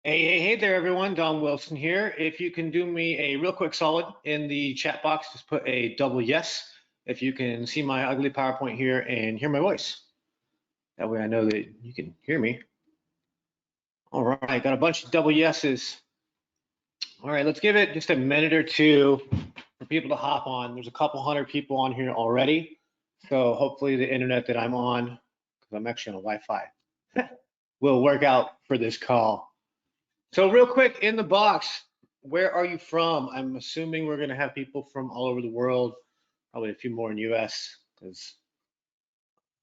Hey there, everyone. Don Wilson here. If you can do me a real quick solid in the chat box, just put a double yes. If you can see my ugly PowerPoint here and hear my voice. That way I know that you can hear me. All right, got a bunch of double yeses. All right, let's give it just a minute or two for people to hop on. There's a couple hundred people on here already. So hopefully the internet that I'm on, because I'm actually on Wi-Fi, will work out for this call. So real quick, in the box, where are you from? I'm assuming we're going to have people from all over the world, probably a few more in US, because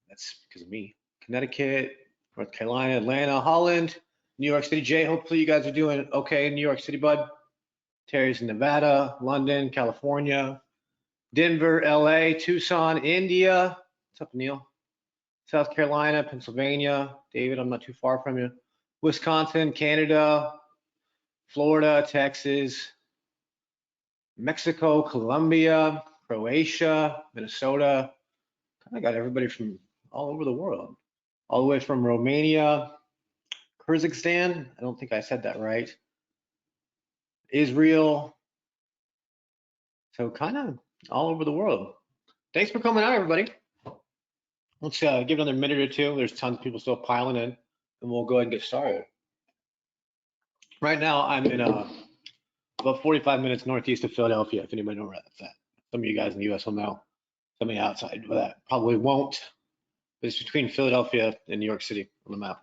that's because of me. Connecticut, North Carolina, Atlanta, Holland, New York City. Jay, hopefully you guys are doing okay in New York City, bud. Terry's in Nevada, London, California, Denver, LA, Tucson, India. What's up, Neil? South Carolina, Pennsylvania. David, I'm not too far from you. Wisconsin, Canada, Florida, Texas, Mexico, Colombia, Croatia, Minnesota. Kind of got everybody from all over the world, all the way from Romania, Kyrgyzstan. I don't think I said that right. Israel. So kind of all over the world. Thanks for coming out, everybody. Let's give it another minute or two. There's tons of people still piling in, and we'll go ahead and get started. Right now, I'm in about 45 minutes northeast of Philadelphia, if anybody knows where that's at. Some of you guys in the US will know. Some of you outside, but that probably won't. But it's between Philadelphia and New York City on the map.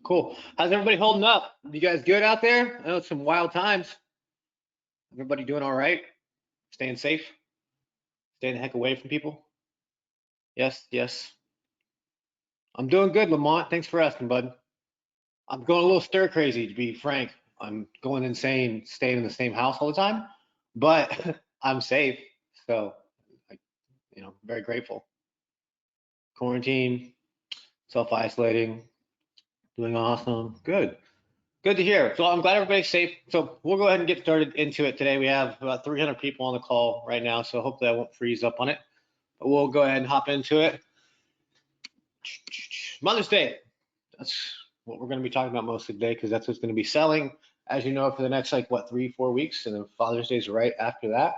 Cool. How's everybody holding up? You guys good out there? I know it's some wild times. Everybody doing all right? Staying safe? Staying the heck away from people? Yes, yes. I'm doing good, Lamont. Thanks for asking, bud. I'm going a little stir crazy, to be frank. I'm going insane, staying in the same house all the time, but I'm safe. So, very grateful. Quarantine, self-isolating, doing awesome. Good. Good to hear. So I'm glad everybody's safe. So we'll go ahead and get started into it today. We have about 300 people on the call right now, so hopefully I won't freeze up on it. But we'll go ahead and hop into it. Mother's Day. That's what we're going to be talking about most of the day because that's what's going to be selling, as you know, for the next 3-4 weeks, and then Father's Day is right after that.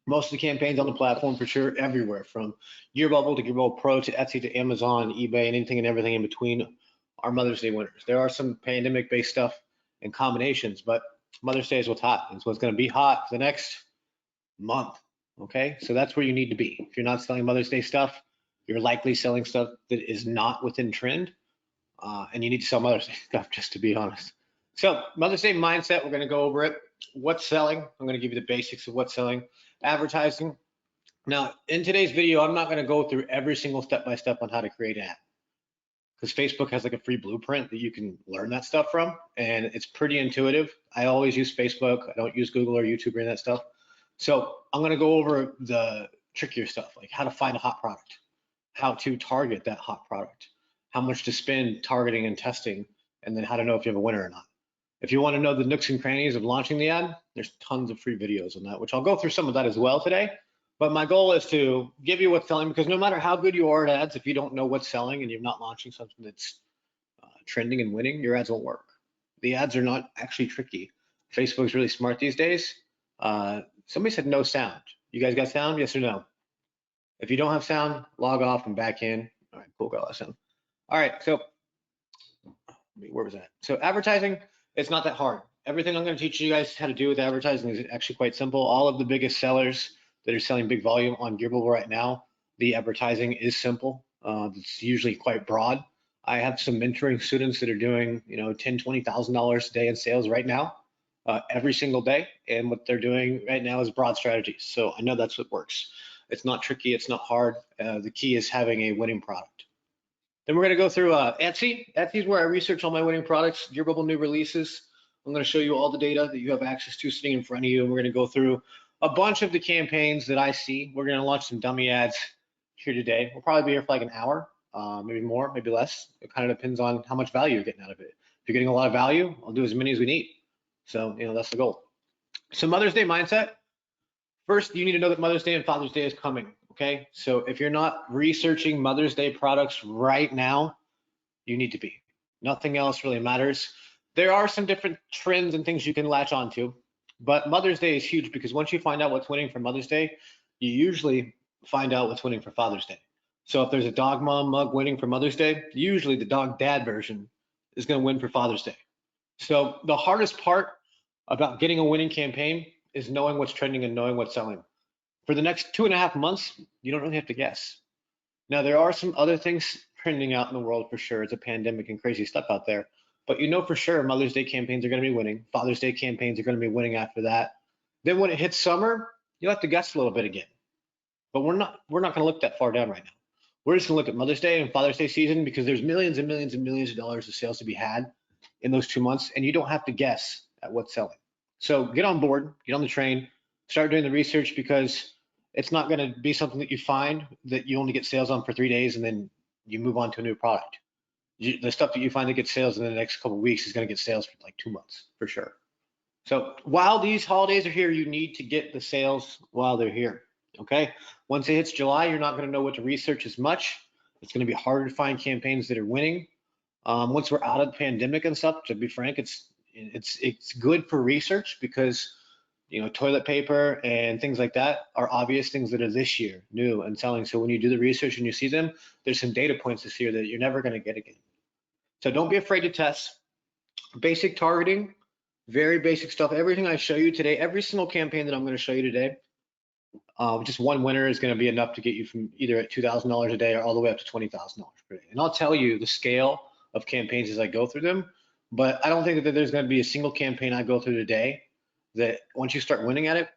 Most of the campaigns on the platform for sure, everywhere from GearBubble to GearBubble Pro to Etsy to Amazon, eBay, and anything and everything in between are Mother's Day winners. There are some pandemic-based stuff and combinations, but Mother's Day is what's hot. It's what's going to be hot for the next month. Okay, so that's where you need to be. If you're not selling Mother's Day stuff, you're likely selling stuff that is not within trend, and you need to sell Mother's Day stuff, just to be honest. So Mother's Day mindset, we're going to go over it. What's selling? I'm going to give you the basics of what's selling. Advertising. Now, in today's video, I'm not going to go through every single step-by-step on how to create an ad, because Facebook has like a free blueprint that you can learn that stuff from, and it's pretty intuitive. I always use Facebook. I don't use Google or YouTube or any of that stuff. So I'm going to go over the trickier stuff, like how to find a hot product, how to target that hot product, how much to spend targeting and testing, and then how to know if you have a winner or not. If you want to know the nooks and crannies of launching the ad, there's tons of free videos on that, which I'll go through some of that as well today. But my goal is to give you what's selling, because no matter how good you are at ads, if you don't know what's selling and you're not launching something that's trending and winning, your ads won't work. The ads are not actually tricky. Facebook's really smart these days. Somebody said no sound. You guys got sound? Yes or no? If you don't have sound, log off and back in. All right, cool, got a lot of sound. All right, so where was that? So advertising, it's not that hard. Everything I'm going to teach you guys how to do with advertising is actually quite simple. All of the biggest sellers that are selling big volume on GearBubble right now, the advertising is simple. It's usually quite broad. I have some mentoring students that are doing, $10,000, $20,000 a day in sales right now, every single day. And what they're doing right now is broad strategies. So I know that's what works. It's not tricky. It's not hard. The key is having a winning product. Then we're going to go through Etsy. Etsy is where I research all my winning products, GearBubble new releases. I'm going to show you all the data that you have access to sitting in front of you. And we're going to go through a bunch of the campaigns that I see. We're going to launch some dummy ads here today. We'll probably be here for like an hour, maybe more, maybe less. It kind of depends on how much value you're getting out of it. If you're getting a lot of value, I'll do as many as we need. So, that's the goal. So Mother's Day mindset. First, you need to know that Mother's Day and Father's Day is coming. Okay, so if you're not researching Mother's Day products right now, you need to be. Nothing else really matters. There are some different trends and things you can latch onto, but Mother's Day is huge because once you find out what's winning for Mother's Day, you usually find out what's winning for Father's Day. So if there's a dog mom mug winning for Mother's Day, usually the dog dad version is going to win for Father's Day. So the hardest part about getting a winning campaign is knowing what's trending and knowing what's selling. For the next 2.5 months, you don't really have to guess. Now, there are some other things trending out in the world for sure. It's a pandemic and crazy stuff out there. But you know for sure Mother's Day campaigns are going to be winning. Father's Day campaigns are going to be winning after that. Then when it hits summer, you'll have to guess a little bit again. But we're not going to look that far down right now. We're just going to look at Mother's Day and Father's Day season because there's millions and millions and millions of dollars of sales to be had in those 2 months, and you don't have to guess at what's selling. So get on board, get on the train, start doing the research because it's not going to be something that you find that you only get sales on for 3 days and then you move on to a new product. The stuff that you find that gets sales in the next couple of weeks is going to get sales for like 2 months for sure. So while these holidays are here, you need to get the sales while they're here. Okay. Once it hits July, you're not going to know what to research as much. It's going to be harder to find campaigns that are winning. Once we're out of the pandemic and stuff, to be frank, it's good for research because toilet paper and things like that are obvious things that are this year new and selling. So when you do the research and you see them, there's some data points this year that you're never going to get again. So don't be afraid to test. Basic targeting, very basic stuff. Everything I show you today, every single campaign that I'm going to show you today, just one winner is going to be enough to get you from either at $2,000 a day or all the way up to $20,000 per day. And I'll tell you the scale of campaigns as I go through them, but I don't think that there's going to be a single campaign I go through today that once you start winning at it,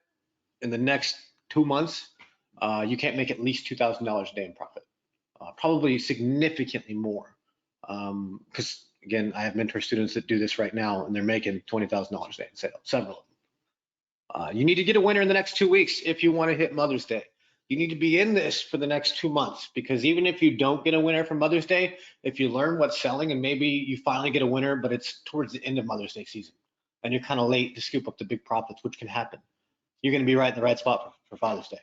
in the next 2 months, you can't make at least $2,000 a day in profit. Probably significantly more. Because again, I have mentor students that do this right now and they're making $20,000 a day in sales, several of them. You need to get a winner in the next 2 weeks if you want to hit Mother's Day. You need to be in this for the next 2 months because even if you don't get a winner for Mother's Day, if you learn what's selling and maybe you finally get a winner, but it's towards the end of Mother's Day season and you're kind of late to scoop up the big profits, which can happen, you're going to be right in the right spot for Father's Day.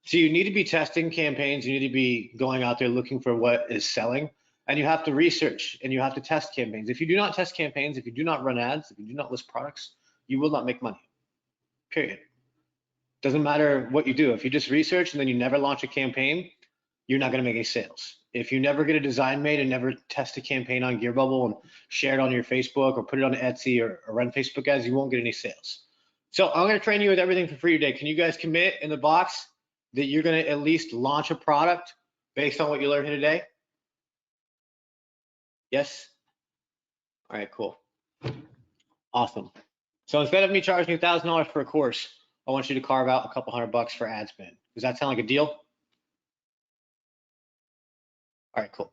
So you need to be testing campaigns. You need to be going out there looking for what is selling, and you have to research and you have to test campaigns. If you do not test campaigns, if you do not run ads, if you do not list products, you will not make money. Period. Doesn't matter what you do. If you just research and then you never launch a campaign, you're not going to make any sales. If you never get a design made and never test a campaign on GearBubble and share it on your Facebook or put it on Etsy or run Facebook ads, you won't get any sales. So I'm going to train you with everything for free today. Can you guys commit in the box that you're going to at least launch a product based on what you learned here today? Yes? All right, cool. Awesome. So instead of me charging you $1,000 for a course, I want you to carve out a couple $100 for ad spend. Does that sound like a deal? All right, cool.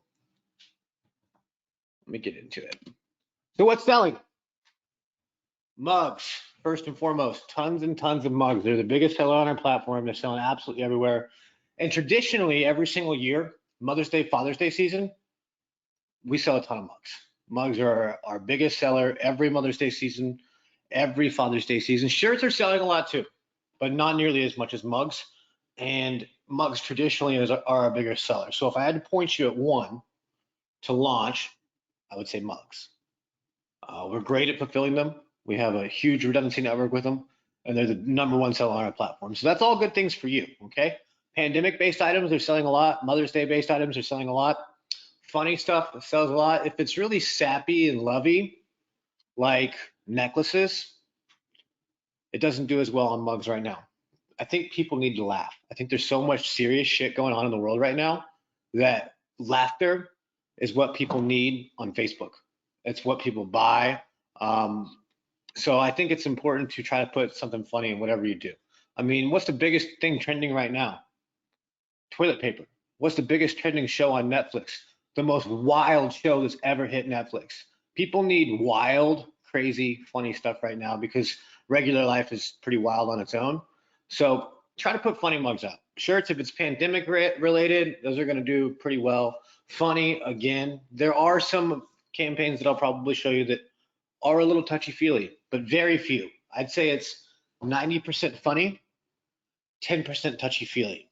Let me get into it. So what's selling? Mugs, first and foremost, tons and tons of mugs. They're the biggest seller on our platform. They're selling absolutely everywhere. And traditionally, every single year, Mother's Day, Father's Day season, we sell a ton of mugs. Mugs are our biggest seller every Mother's Day season, every Father's Day season. Shirts are selling a lot too, but not nearly as much as mugs. And mugs traditionally are our biggest seller. So if I had to point you at one to launch, I would say mugs. We're great at fulfilling them. We have a huge redundancy network with them, and they're the #1 seller on our platform. So that's all good things for you, okay? Pandemic-based items are selling a lot. Mother's Day-based items are selling a lot. Funny stuff sells a lot. If it's really sappy and lovey, like necklaces, it doesn't do as well on mugs right now. I think people need to laugh. I think there's so much serious shit going on in the world right now that laughter is what people need on Facebook. It's what people buy. So I think it's important to try to put something funny in whatever you do. I mean, what's the biggest thing trending right now? Toilet paper. What's the biggest trending show on Netflix? The most wild show that's ever hit Netflix. People need wild, crazy, funny stuff right now because regular life is pretty wild on its own. So try to put funny mugs out. Shirts, if it's pandemic related, those are going to do pretty well. Funny, again, there are some campaigns that I'll probably show you that are a little touchy-feely, but very few. I'd say it's 90% funny, 10% touchy-feely.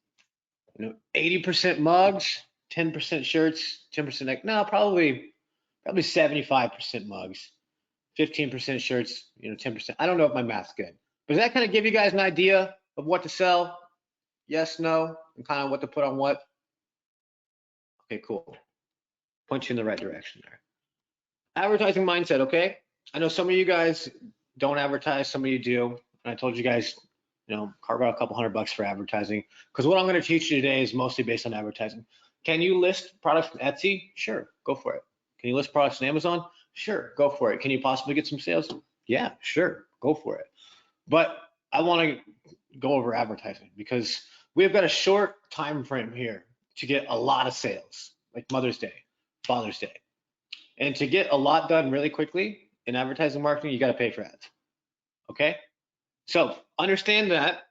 80% mugs, 10% shirts, 10% no, probably probably 75% mugs, 15% shirts, 10%. I don't know if my math's good, but does that kind of give you guys an idea of what to sell? Yes, no, and kind of what to put on what? Okay, cool. Point you in the right direction there. Advertising mindset, okay? I know some of you guys don't advertise, some of you do. And I told you guys, carve out a couple $100 for advertising, because what I'm going to teach you today is mostly based on advertising. Can you list products on Etsy? Sure, go for it. Can you list products on Amazon? Sure, go for it. Can you possibly get some sales? Yeah, sure, go for it. But I want to go over advertising because we've got a short time frame here to get a lot of sales, like Mother's Day, Father's Day. And to get a lot done really quickly in advertising marketing, you got to pay for ads. Okay? So understand that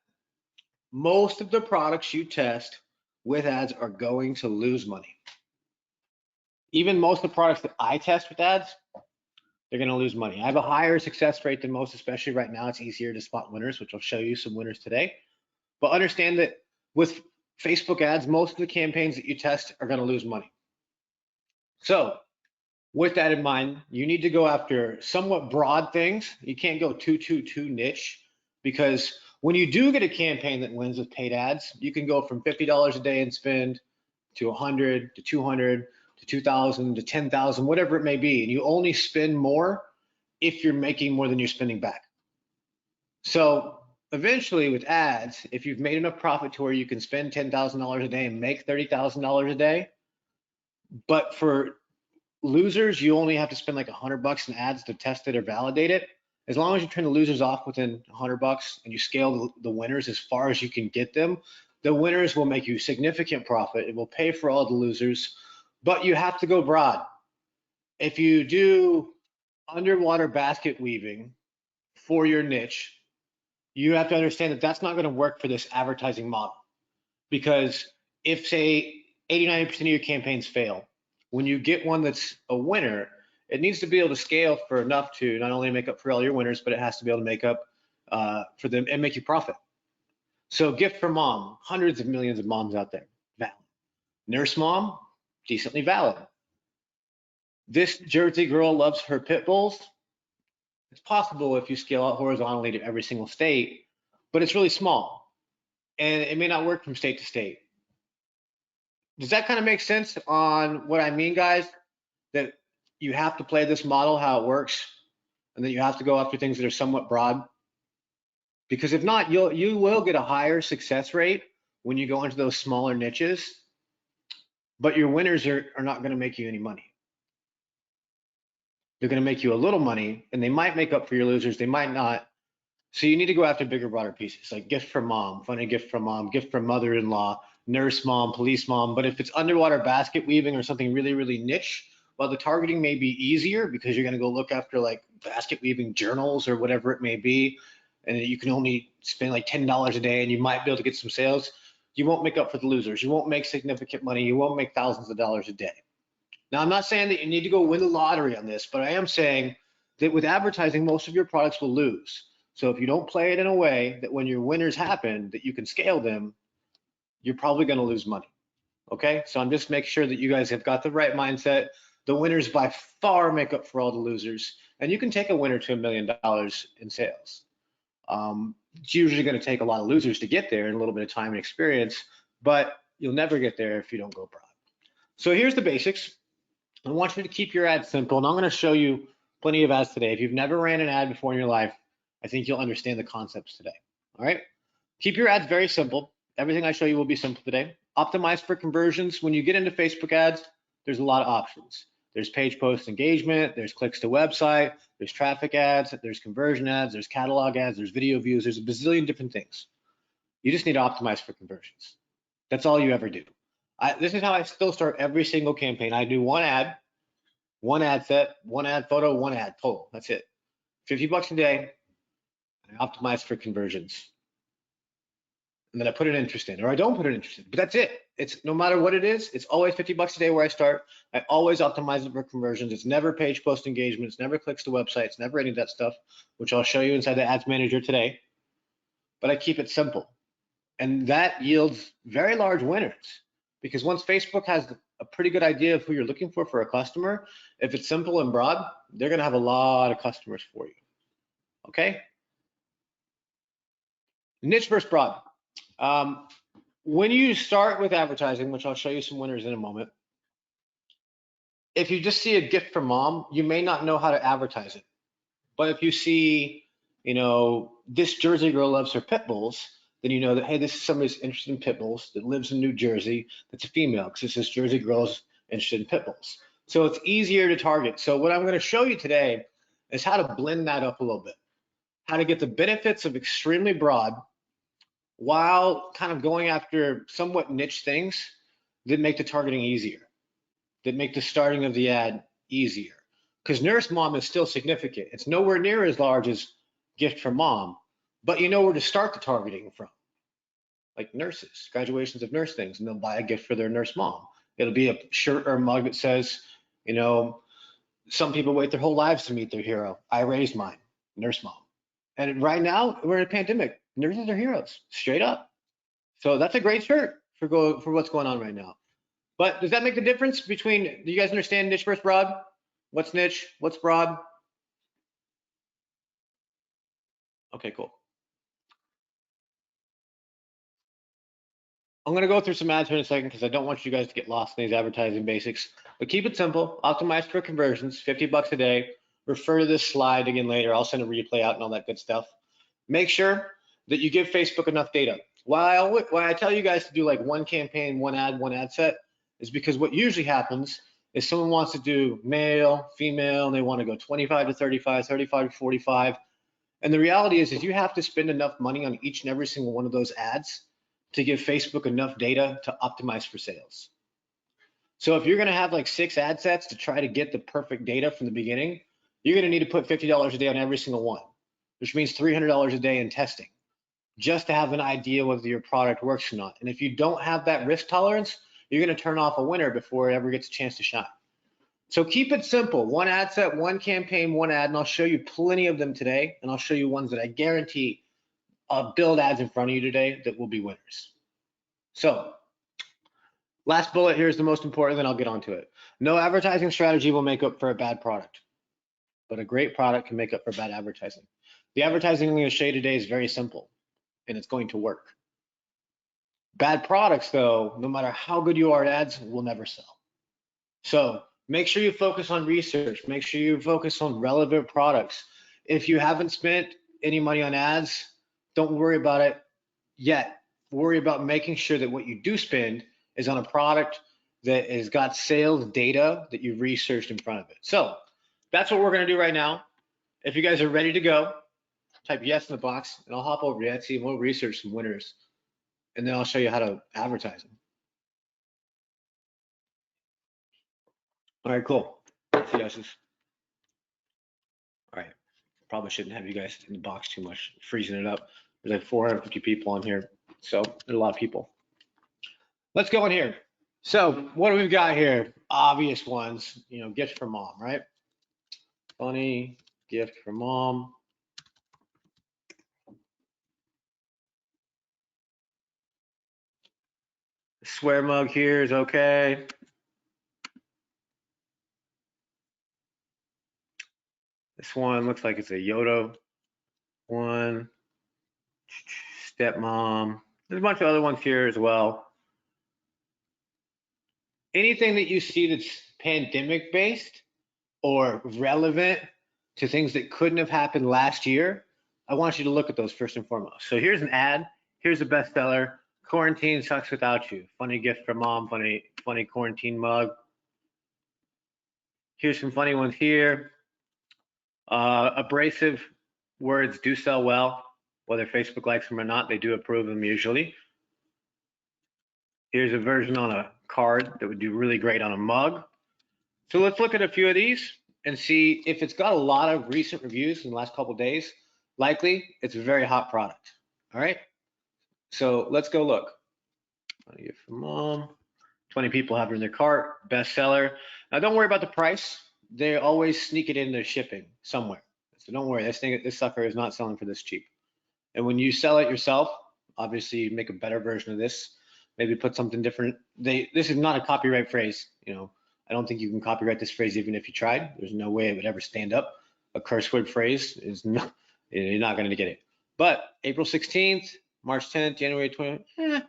most of the products you test with ads are going to lose money. Even most of the products that I test with ads, they're going to lose money. I have a higher success rate than most, especially right now. It's easier to spot winners, which I'll show you some winners today. But understand that with Facebook ads, most of the campaigns that you test are going to lose money. So with that in mind, you need to go after somewhat broad things. You can't go too niche, because when you do get a campaign that wins with paid ads, you can go from $50 a day in spend to 100 to 200 to 2,000 to 10,000, whatever it may be. And you only spend more if you're making more than you're spending back. So eventually with ads, if you've made enough profit to where you can spend $10,000 a day and make $30,000 a day, but for losers, you only have to spend like $100 in ads to test it or validate it. As long as you turn the losers off within $100 and you scale the winners as far as you can get them, the winners will make you significant profit. It will pay for all the losers, but you have to go broad. If you do underwater basket weaving for your niche, you have to understand that that's not going to work for this advertising model, because if, say, 89% of your campaigns fail, when you get one that's a winner, it needs to be able to scale for enough to not only make up for all your winners, but it has to be able to make up for them and make you profit. So gift for mom, hundreds of millions of moms out there, valid. Nurse mom, decently valid. This Jersey girl loves her pit bulls. It's possible if you scale out horizontally to every single state, but it's really small and it may not work from state to state. Does that kind of make sense on what I mean, guys? That you have to play this model, how it works, and that you have to go after things that are somewhat broad? Because if not, you will get a higher success rate when you go into those smaller niches, but your winners are not going to make you any money. They're going to make you a little money, and they might make up for your losers. They might not. So you need to go after bigger, broader pieces, like gift from mom, funny gift from mom, gift from mother-in-law, nurse mom, police mom. But if it's underwater basket weaving or something really, really niche, well, the targeting may be easier because you're going to go look after like basket weaving journals or whatever it may be, and you can only spend like $10 a day and you might be able to get some sales. You won't make up for the losers. You won't make significant money. You won't make thousands of dollars a day. Now, I'm not saying that you need to go win the lottery on this, but I am saying that with advertising, most of your products will lose. So if you don't play it in a way that when your winners happen, that you can scale them, you're probably going to lose money. Okay, so I'm just making sure that you guys have got the right mindset. The winners by far make up for all the losers, and you can take a winner to $1 million in sales. It's usually going to take a lot of losers to get there and a little bit of time and experience, but you'll never get there if you don't go broad. So here's the basics. I want you to keep your ads simple, and I'm going to show you plenty of ads today. If you've never ran an ad before in your life, I think you'll understand the concepts today. All right, keep your ads very simple. Everything I show you will be simple today. Optimize for conversions. When you get into Facebook ads, there's a lot of options. There's page post engagement, there's clicks to website, there's traffic ads, there's conversion ads, there's catalog ads, there's video views, there's a bazillion different things. You just need to optimize for conversions. That's all you ever do. This is how I still start every single campaign. I do one ad set, one ad photo, one ad total. That's it. $50 a day. I optimize for conversions. And then I put an interest in, or I don't put an interest in, but that's it. It's no matter what it is, it's always $50 a day where I start. I always optimize it for conversions. It's never page post engagement. It's never clicks to websites, never any of that stuff, which I'll show you inside the ads manager today. But I keep it simple. And that yields very large winners, because once Facebook has a pretty good idea of who you're looking for a customer. If it's simple and broad, they're gonna have a lot of customers for you, okay? Niche versus broad. When you start with advertising, which I'll show you some winners in a moment, if you just see a gift from mom, you may not know how to advertise it. But if you see, you know, this Jersey girl loves her pit bulls, then you know that, hey, this is somebody who's interested in pit bulls that lives in New Jersey, that's a female, because it says Jersey girls interested in pit bulls. So it's easier to target. So what I'm going to show you today is how to blend that up a little bit, how to get the benefits of extremely broad while kind of going after somewhat niche things that make the targeting easier, that make the starting of the ad easier. Because nurse mom is still significant. It's nowhere near as large as gift from mom, but you know where to start the targeting from. Like nurses, graduations of nurse things, and they'll buy a gift for their nurse mom. It'll be a shirt or a mug that says, you know, some people wait their whole lives to meet their hero. I raised mine, nurse mom. And right now, we're in a pandemic. Nurses are heroes, straight up. So that's a great shirt for what's going on right now. But does that make the difference between, do you guys understand niche versus broad? What's niche? What's broad? Okay, cool. I'm going to go through some ads here in a second because I don't want you guys to get lost in these advertising basics. But keep it simple, optimize for conversions, 50 bucks a day. Refer to this slide again later. I'll send a replay out and all that good stuff. Make sure that you give Facebook enough data. Why I tell you guys to do like one campaign, one ad set, is because what usually happens is someone wants to do male, female, and they want to go 25 to 35, 35 to 45. And the reality is you have to spend enough money on each and every single one of those ads to give Facebook enough data to optimize for sales. So if you're going to have like 6 ad sets to try to get the perfect data from the beginning, you're going to need to put $50 a day on every single one, which means $300 a day in testing, just to have an idea whether your product works or not. And if you don't have that risk tolerance, you're going to turn off a winner before it ever gets a chance to shine. So keep it simple. One ad set, one campaign, one ad, and I'll show you plenty of them today. And I'll show you ones that I guarantee I'll build ads in front of you today that will be winners. So last bullet here is the most important, then I'll get onto it. No advertising strategy will make up for a bad product, but a great product can make up for bad advertising. The advertising I'm going to show you today is very simple, and it's going to work. Bad products, though, no matter how good you are at ads, will never sell. So make sure you focus on research. Make sure you focus on relevant products. If you haven't spent any money on ads, don't worry about it yet. Worry about making sure that what you do spend is on a product that has got sales data that you've researched in front of it. So that's what we're going to do right now. If you guys are ready to go, type yes in the box, and I'll hop over to Etsy and we'll research some winners. And then I'll show you how to advertise them. All right, cool. Let's see, guys. All right. Probably shouldn't have you guys in the box too much, freezing it up. There's like 450 people on here, so there's a lot of people. Let's go in here. So what do we got here? Obvious ones, you know, gift for mom, right? Funny gift for mom. The swear mug here is okay. This one looks like it's a Yoda one. Stepmom. There's a bunch of other ones here as well. Anything that you see that's pandemic based or relevant to things that couldn't have happened last year, I want you to look at those first and foremost. So here's an ad. Here's a bestseller. Quarantine sucks without you. Funny gift for mom. Funny quarantine mug. Here's some funny ones here. Abrasive words do sell well, whether Facebook likes them or not. They do approve them usually. Here's a version on a card that would do really great on a mug. So let's look at a few of these and see if it's got a lot of recent reviews in the last couple of days. Likely, it's a very hot product. All right. So let's go look. Funny gift for mom. 20 people have it in their cart. Bestseller. Now don't worry about the price. They always sneak it in their shipping somewhere. So don't worry. This sucker is not selling for this cheap. And when you sell it yourself, obviously you make a better version of this. maybe put something different. This is not a copyright phrase, you know. I don't think you can copyright this phrase even if you tried. There's no way it would ever stand up. A curse word phrase is not, you're not going to get it. But April 16th, March 10th, January 20th,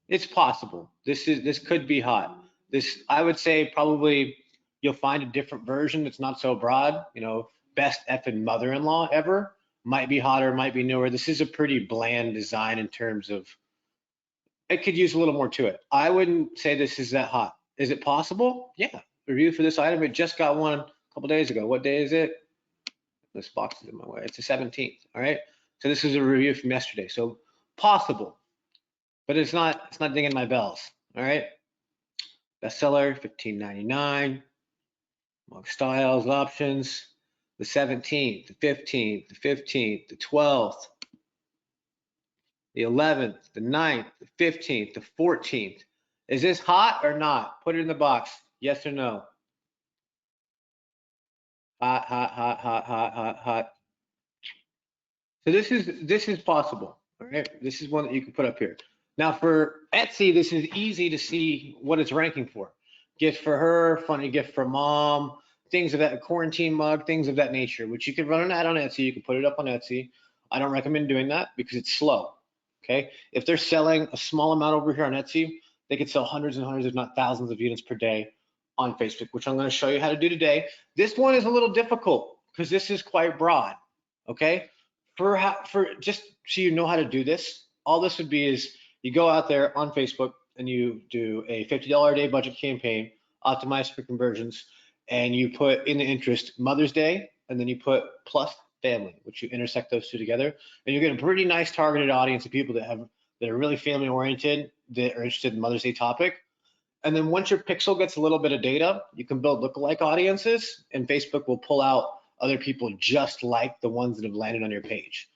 it's possible. This could be hot. This, I would say, probably you'll find a different version that's not so broad. You know, best effing mother-in-law ever might be hotter, might be newer. This is a pretty bland design in terms of it could use a little more to it. I wouldn't say this is that hot. Is it possible? Yeah. Review for this item. It just got one a couple days ago. What day is it? This box is in my way. It's the 17th. All right. So this is a review from yesterday. So possible, but it's not dinging my bells. All right. Bestseller, $15.99. Mug styles, options. The 17th, the 15th, the 15th, the 12th, the 11th, the 9th, the 15th, the 14th. Is this hot or not? Put it in the box. Yes or no? Hot, hot, hot, hot, hot, hot, hot. So this is possible. All right. This is one that you can put up here. Now for Etsy, this is easy to see what it's ranking for. Gift for her, funny gift for mom, things of that quarantine mug, things of that nature, which you can run an ad on Etsy. You can put it up on Etsy. I don't recommend doing that because it's slow. Okay. If they're selling a small amount over here on Etsy, they could sell hundreds and hundreds, if not thousands of units per day on Facebook, which I'm going to show you how to do today. This one is a little difficult because this is quite broad. Okay. For just so you know how to do this, all this would be is you go out there on Facebook and you do a $50 a day budget campaign, optimized for conversions, and you put in the interest Mother's Day, and then you put plus family, which you intersect those two together, and you get a pretty nice targeted audience of people that are really family oriented, that are interested in Mother's Day topic. And then once your pixel gets a little bit of data, you can build lookalike audiences, and Facebook will pull out other people just like the ones that have landed on your page.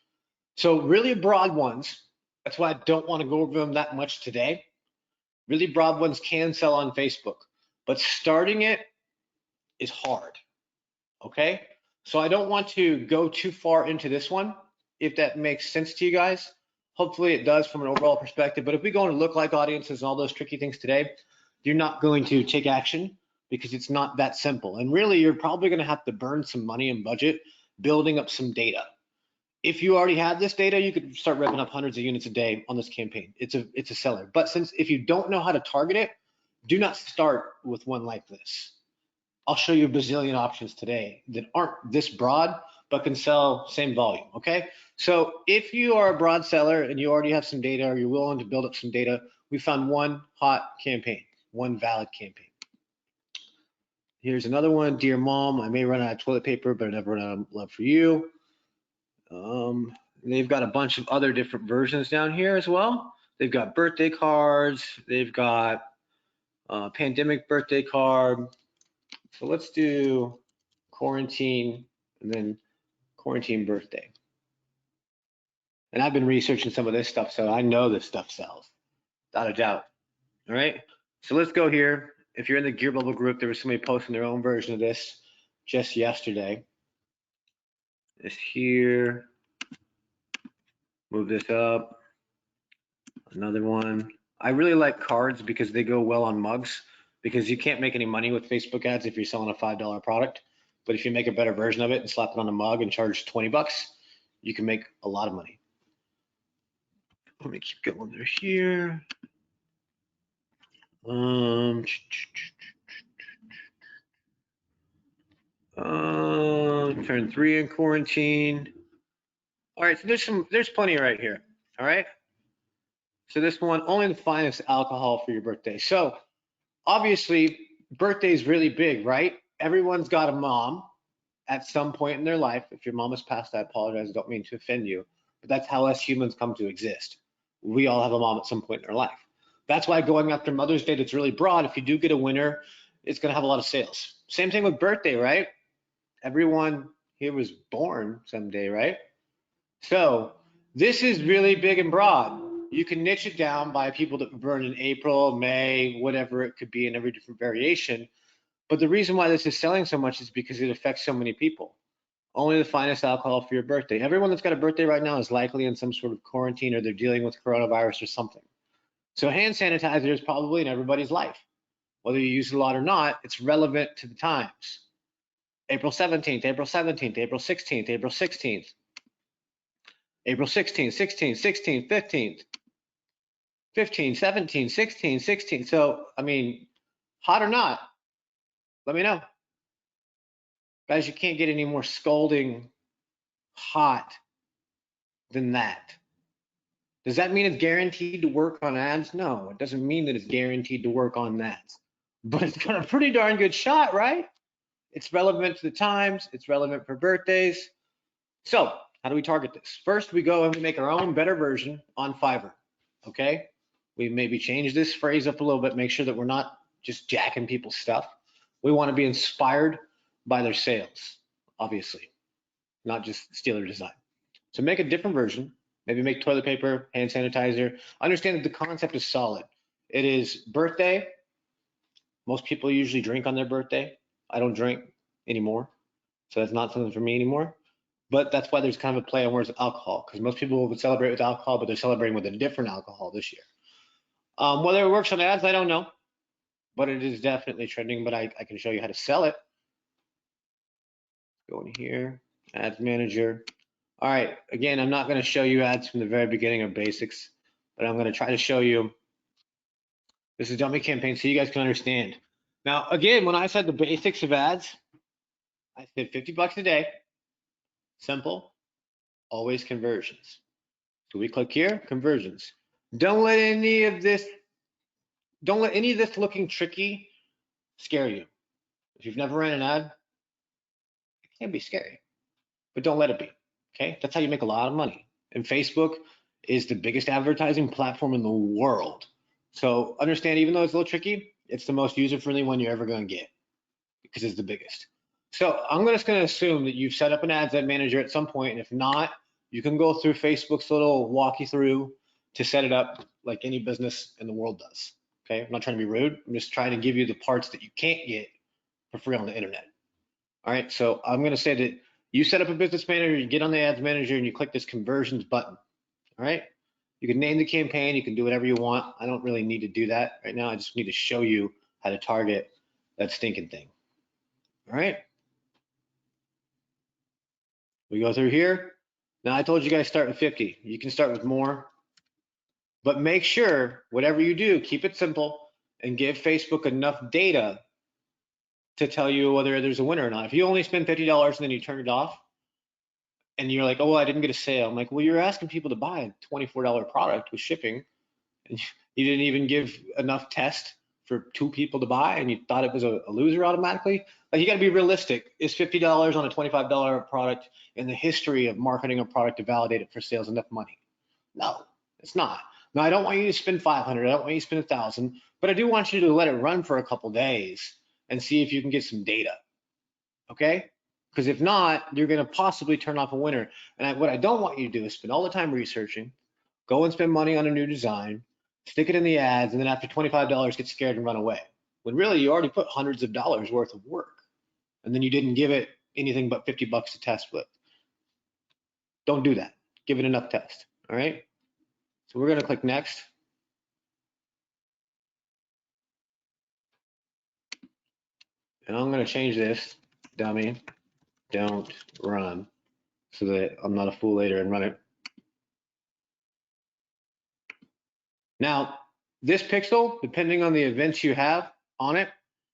So really broad ones, that's why I don't want to go over them that much today. Really broad ones can sell on Facebook, but starting it is hard, okay? So I don't want to go too far into this one, if that makes sense to you guys. Hopefully it does from an overall perspective, but if we go into lookalike audiences and all those tricky things today, you're not going to take action because it's not that simple. And really, you're probably going to have to burn some money and budget building up some data. If you already had this data, you could start revving up hundreds of units a day on this campaign. It's a seller. But since if you don't know how to target it, do not start with one like this. I'll show you a bazillion options today that aren't this broad, but can sell same volume, okay? So if you are a broad seller and you already have some data or you're willing to build up some data, we found one hot campaign, one valid campaign. Here's another one. Dear Mom, I may run out of toilet paper, but I never run out of love for you. They've got a bunch of other different versions down here as well. They've got birthday cards. They've got pandemic birthday card. So let's do quarantine and then quarantine birthday. And I've been researching some of this stuff, so I know this stuff sells, without a doubt. All right, so let's go here. If you're in the GearBubble group, there was somebody posting their own version of this just yesterday. This here, move this up, another one. I really like cards because they go well on mugs, because you can't make any money with Facebook ads if you're selling a $5 product. But if you make a better version of it and slap it on a mug and charge 20 bucks, you can make a lot of money. Let me keep going there here. Turn 3 in quarantine. All right, so there's plenty right here. All right. So this one, only the finest alcohol for your birthday. So obviously, birthday is really big, right? Everyone's got a mom at some point in their life. If your mom has passed, I apologize. I don't mean to offend you, but that's how us humans come to exist. We all have a mom at some point in our life. That's why going after Mother's Day, it's really broad. If you do get a winner, it's going to have a lot of sales. Same thing with birthday, right? Everyone here was born someday, right? So this is really big and broad. You can niche it down by people that were born in April, May, whatever it could be in every different variation. But the reason why this is selling so much is because it affects so many people. Only the finest alcohol for your birthday. Everyone that's got a birthday right now is likely in some sort of quarantine or they're dealing with coronavirus or something. So hand sanitizer is probably in everybody's life. Whether you use it a lot or not, it's relevant to the times. April 17th, April 17th, April 16th, April 16th, April 16th, 16th, 16th, 15th, 15, 17, 16, 16. So, I mean, hot or not, let me know. Guys, you can't get any more scalding hot than that. Does that mean it's guaranteed to work on ads? No, it doesn't mean that it's guaranteed to work on ads. But it's got a pretty darn good shot, right? It's relevant to the times. It's relevant for birthdays. So how do we target this? First, we go and we make our own better version on Fiverr, okay? We maybe change this phrase up a little bit, make sure that we're not just jacking people's stuff. We want to be inspired by their sales, obviously, not just steal their design. So make a different version, maybe make toilet paper, hand sanitizer. Understand that the concept is solid. It is birthday. Most people usually drink on their birthday. I don't drink anymore, so that's not something for me anymore. But that's why there's kind of a play on words with alcohol, because most people would celebrate with alcohol, but they're celebrating with a different alcohol this year. Whether it works on ads, I don't know, but it is definitely trending, but I can show you how to sell it. Go in here, ads manager. All right, again, I'm not going to show you ads from the very beginning or basics, but I'm going to try to show you. This is dummy campaign so you guys can understand. Now, again, when I said the basics of ads, I said 50 bucks a day, simple, always conversions. So we click here, conversions. Don't let any of this looking tricky scare you. If you've never ran an ad, it can be scary, but don't let it be, okay? That's how you make a lot of money. And Facebook is the biggest advertising platform in the world. So understand, even though it's a little tricky, it's the most user-friendly one you're ever gonna get because it's the biggest. So I'm just gonna assume that you've set up an ads ad manager at some point, and if not, you can go through Facebook's little walk you through to set it up like any business in the world does. Okay, I'm not trying to be rude. I'm just trying to give you the parts that you can't get for free on the internet. All right, so I'm gonna say that you set up a business manager, you get on the ads manager, and you click this conversions button. All right, you can name the campaign, you can do whatever you want. I don't really need to do that right now. I just need to show you how to target that stinking thing. All right. We go through here. Now I told you guys start with 50. You can start with more, but make sure whatever you do, keep it simple and give Facebook enough data to tell you whether there's a winner or not. If you only spend $50 and then you turn it off and you're like, oh, well, I didn't get a sale. I'm like, well, you're asking people to buy a $24 product with shipping and you didn't even give enough test for 2 people to buy and you thought it was a loser automatically. Like, you got to be realistic. Is $50 on a $25 product in the history of marketing a product to validate it for sales enough money? No, it's not. Now, I don't want you to spend 500. I don't want you to spend 1,000, but I do want you to let it run for a couple days and see if you can get some data. Okay? Because if not, you're going to possibly turn off a winner. And what I don't want you to do is spend all the time researching, go and spend money on a new design, stick it in the ads, and then after $25, get scared and run away. When really you already put hundreds of dollars worth of work, and then you didn't give it anything but 50 bucks to test with. Don't do that. Give it enough test. All right. So we're going to click next. And I'm going to change this, dummy, don't run, so that I'm not a fool later and run it. Now, this pixel, depending on the events you have on it,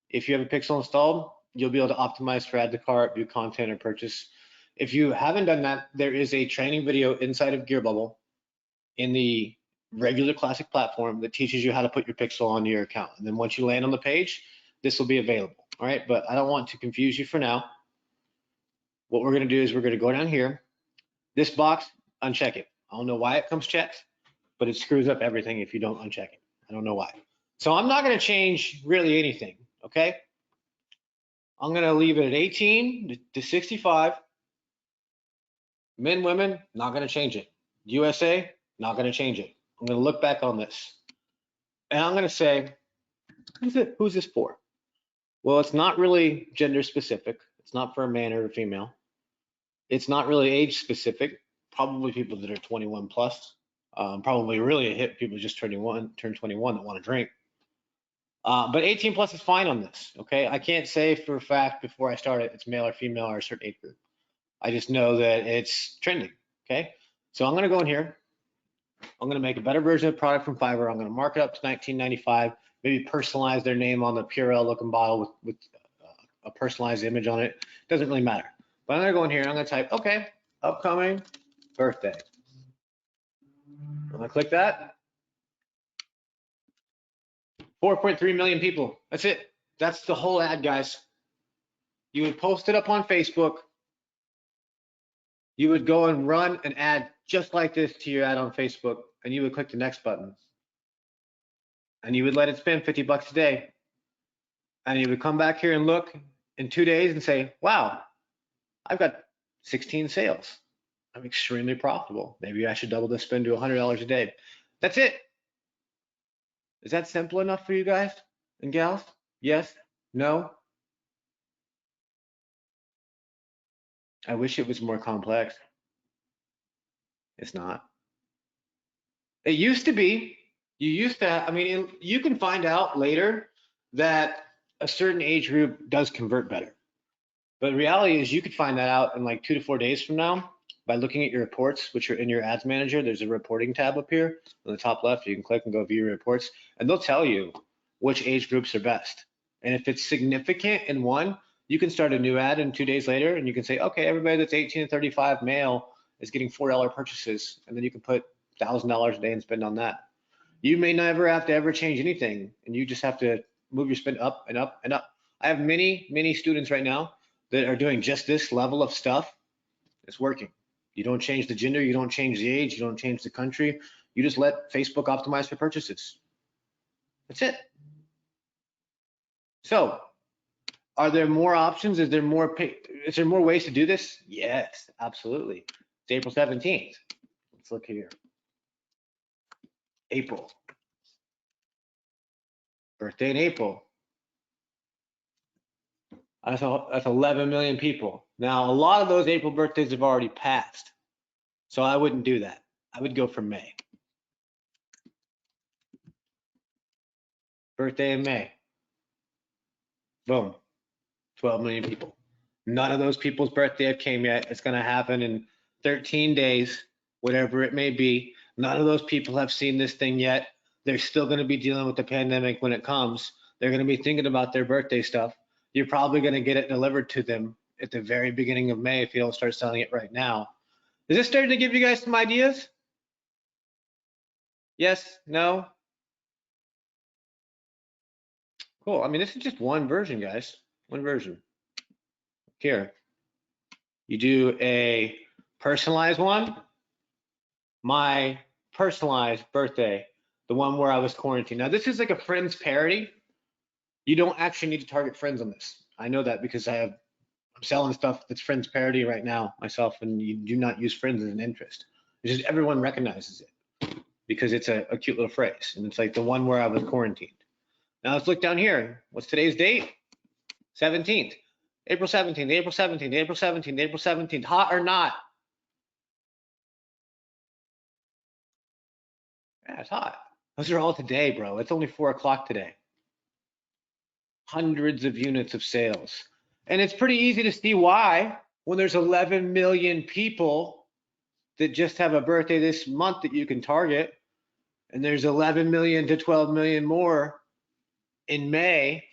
if you have a pixel installed, you'll be able to optimize for add to cart, view content, or purchase. If you haven't done that, there is a training video inside of GearBubble in the regular classic platform that teaches you how to put your pixel onto your account. And then once you land on the page, this will be available. All right, but I don't want to confuse you for now. What we're going to do is we're going to go down here. This box, uncheck it. I don't know why it comes checked, but it screws up everything if you don't uncheck it. I don't know why. So I'm not going to change really anything, okay? I'm going to leave it at 18 to 65. Men, women, not going to change it. USA, not going to change it. I'm going to look back on this. And I'm going to say, who's this for? Well, it's not really gender specific. It's not for a man or a female. It's not really age specific. Probably people that are 21 plus. Probably really a hit people just turned 21 that want to drink. But 18 plus is fine on this. Okay, I can't say for a fact before I start it it's male or female or a certain age group. I just know that it's trending. Okay, so I'm gonna go in here. I'm gonna make a better version of the product from Fiverr. I'm gonna mark it up to 19.95. Maybe personalize their name on the Purell looking bottle with a personalized image on it. Doesn't really matter. But I'm gonna go in here and I'm gonna type, okay, upcoming birthday. I'm gonna click that. 4.3 million people. That's it. That's the whole ad, guys. You would post it up on Facebook. You would go and run an ad just like this to your ad on Facebook, and you would click the next button. And you would let it spend 50 bucks a day. And you would come back here and look in 2 days and say, wow, I've got 16 sales. I'm extremely profitable. Maybe I should double this spend to $100 a day. That's it. Is that simple enough for you guys and gals? Yes? No? I wish it was more complex. It's not. It used to be. You used to, I mean, you can find out later that a certain age group does convert better. But the reality is you could find that out in like 2 to 4 days from now by looking at your reports, which are in your ads manager. There's a reporting tab up here on the top left. You can click and go view your reports, and they'll tell you which age groups are best. And if it's significant in one, you can start a new ad in 2 days later, and you can say, okay, everybody that's 18 to 35 male is getting $4 purchases, and then you can put $1,000 a day and spend on that. You may never have to ever change anything, and you just have to move your spend up and up and up. I have many students right now that are doing just this level of stuff. It's working. You don't change the gender, you don't change the age, you don't change the country. You just let Facebook optimize for purchases. That's it. So, are there more options? Is there more ways to do this? Yes, absolutely. It's April 17th. Let's look here. April. Birthday in April. That's 11 million people. Now, a lot of those April birthdays have already passed. So I wouldn't do that. I would go for May. Birthday in May. Boom. 12 million people. None of those people's birthday have came yet. It's going to happen in 13 days, whatever it may be. None of those people have seen this thing yet. They're still going to be dealing with the pandemic when it comes. They're going to be thinking about their birthday stuff. You're probably going to get it delivered to them at the very beginning of May if you don't start selling it right now. Is this starting to give you guys some ideas? Yes? No? Cool. I mean, this is just one version, guys. One version. Here. You do a personalized one. My personalized birthday, the one where I was quarantined. Now, this is like a friends parody. You don't actually need to target friends on this. I know that because I'm selling stuff that's friends parody right now myself, and you do not use friends as an interest. It's just everyone recognizes it because it's a cute little phrase, and it's like the one where I was quarantined. Now let's look down here. What's today's date? 17th. April 17th, April 17th, April 17th, April 17th. Hot or not? Yeah, it's hot. Those are all today, bro. It's only 4 o'clock today. Hundreds of units of sales. And it's pretty easy to see why when there's 11 million people that just have a birthday this month that you can target, and there's 11 million to 12 million more in May.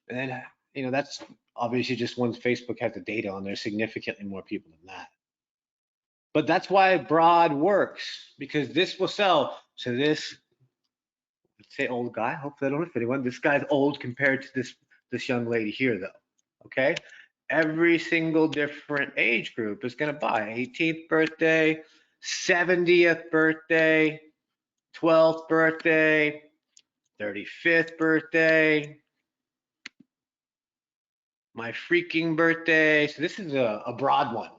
And then, you know, that's obviously just once Facebook has the data on, there's significantly more people than that. But that's why broad works, because this will sell. So this, let's say old guy, hopefully I don't offend anyone. This guy's old compared to this young lady here though, okay? Every single different age group is gonna buy 18th birthday, 70th birthday, 12th birthday, 35th birthday, my freaking birthday. So this is a broad one.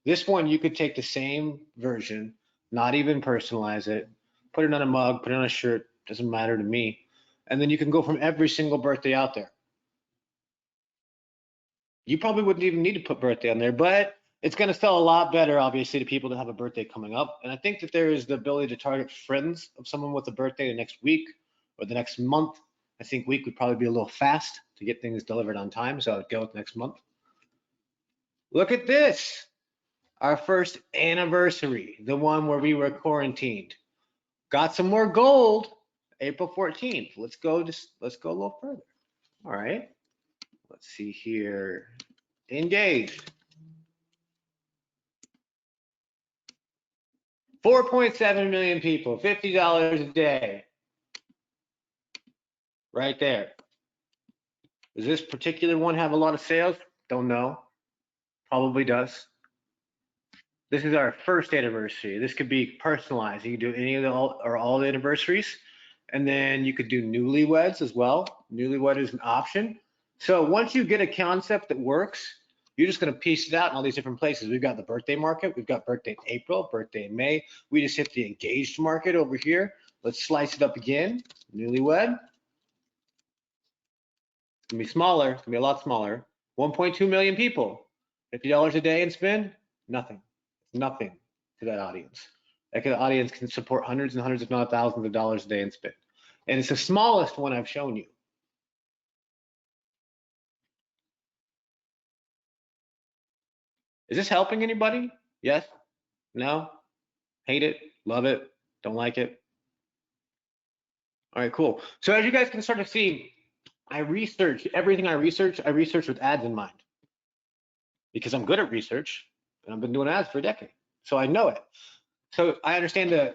This one, you could take the same version, not even personalize it, put it on a mug, put it on a shirt, doesn't matter to me. And then you can go from every single birthday out there. You probably wouldn't even need to put birthday on there, but It's going to sell a lot better, obviously, to people that have a birthday coming up. And I think that there is the ability to target friends of someone with a birthday the next week or the next month. I think week would probably be a little fast to get things delivered on time, so I would go with next month. Look at this. Our first anniversary, the one where we were quarantined. Got some more gold, April 14th. Let's go a little further. All right. Let's see here. Engaged. 4.7 million people, $50 a day. Right there. Does this particular one have a lot of sales? Don't know. Probably does. This is our first anniversary. This could be personalized. You can do any of the all the anniversaries. And then you could do newlyweds as well. Newlywed is an option. So once you get a concept that works, you're just going to piece it out in all these different places. We've got the birthday market. We've got birthday in April, birthday in May. We just hit the engaged market over here. Let's slice it up again. Newlywed. It's going to be smaller. It's going to be a lot smaller. 1.2 million people. $50 a day and spend? Nothing. Nothing to that audience. That audience can support hundreds and hundreds, if not thousands of dollars a day and spend. And it's the smallest one I've shown you. Is this helping anybody? Yes? No? Hate it? Love it? Don't like it? All right, cool. So as you guys can start to see, I research everything I research with ads in mind. Because I'm good at research and I've been doing ads for a decade. So I know it. So I understand the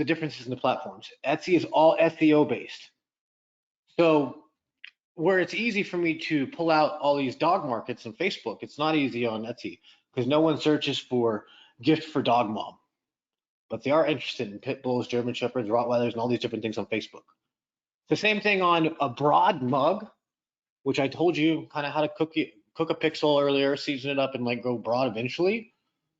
differences in the platforms. Etsy is all SEO based. So where it's easy for me to pull out all these dog markets on Facebook, it's not easy on Etsy because no one searches for gift for dog mom, but they are interested in pit bulls, German shepherds, Rottweilers, and all these different things on Facebook. The same thing on a broad mug, which I told you kind of how to cook a pixel earlier, season it up, and like go broad eventually.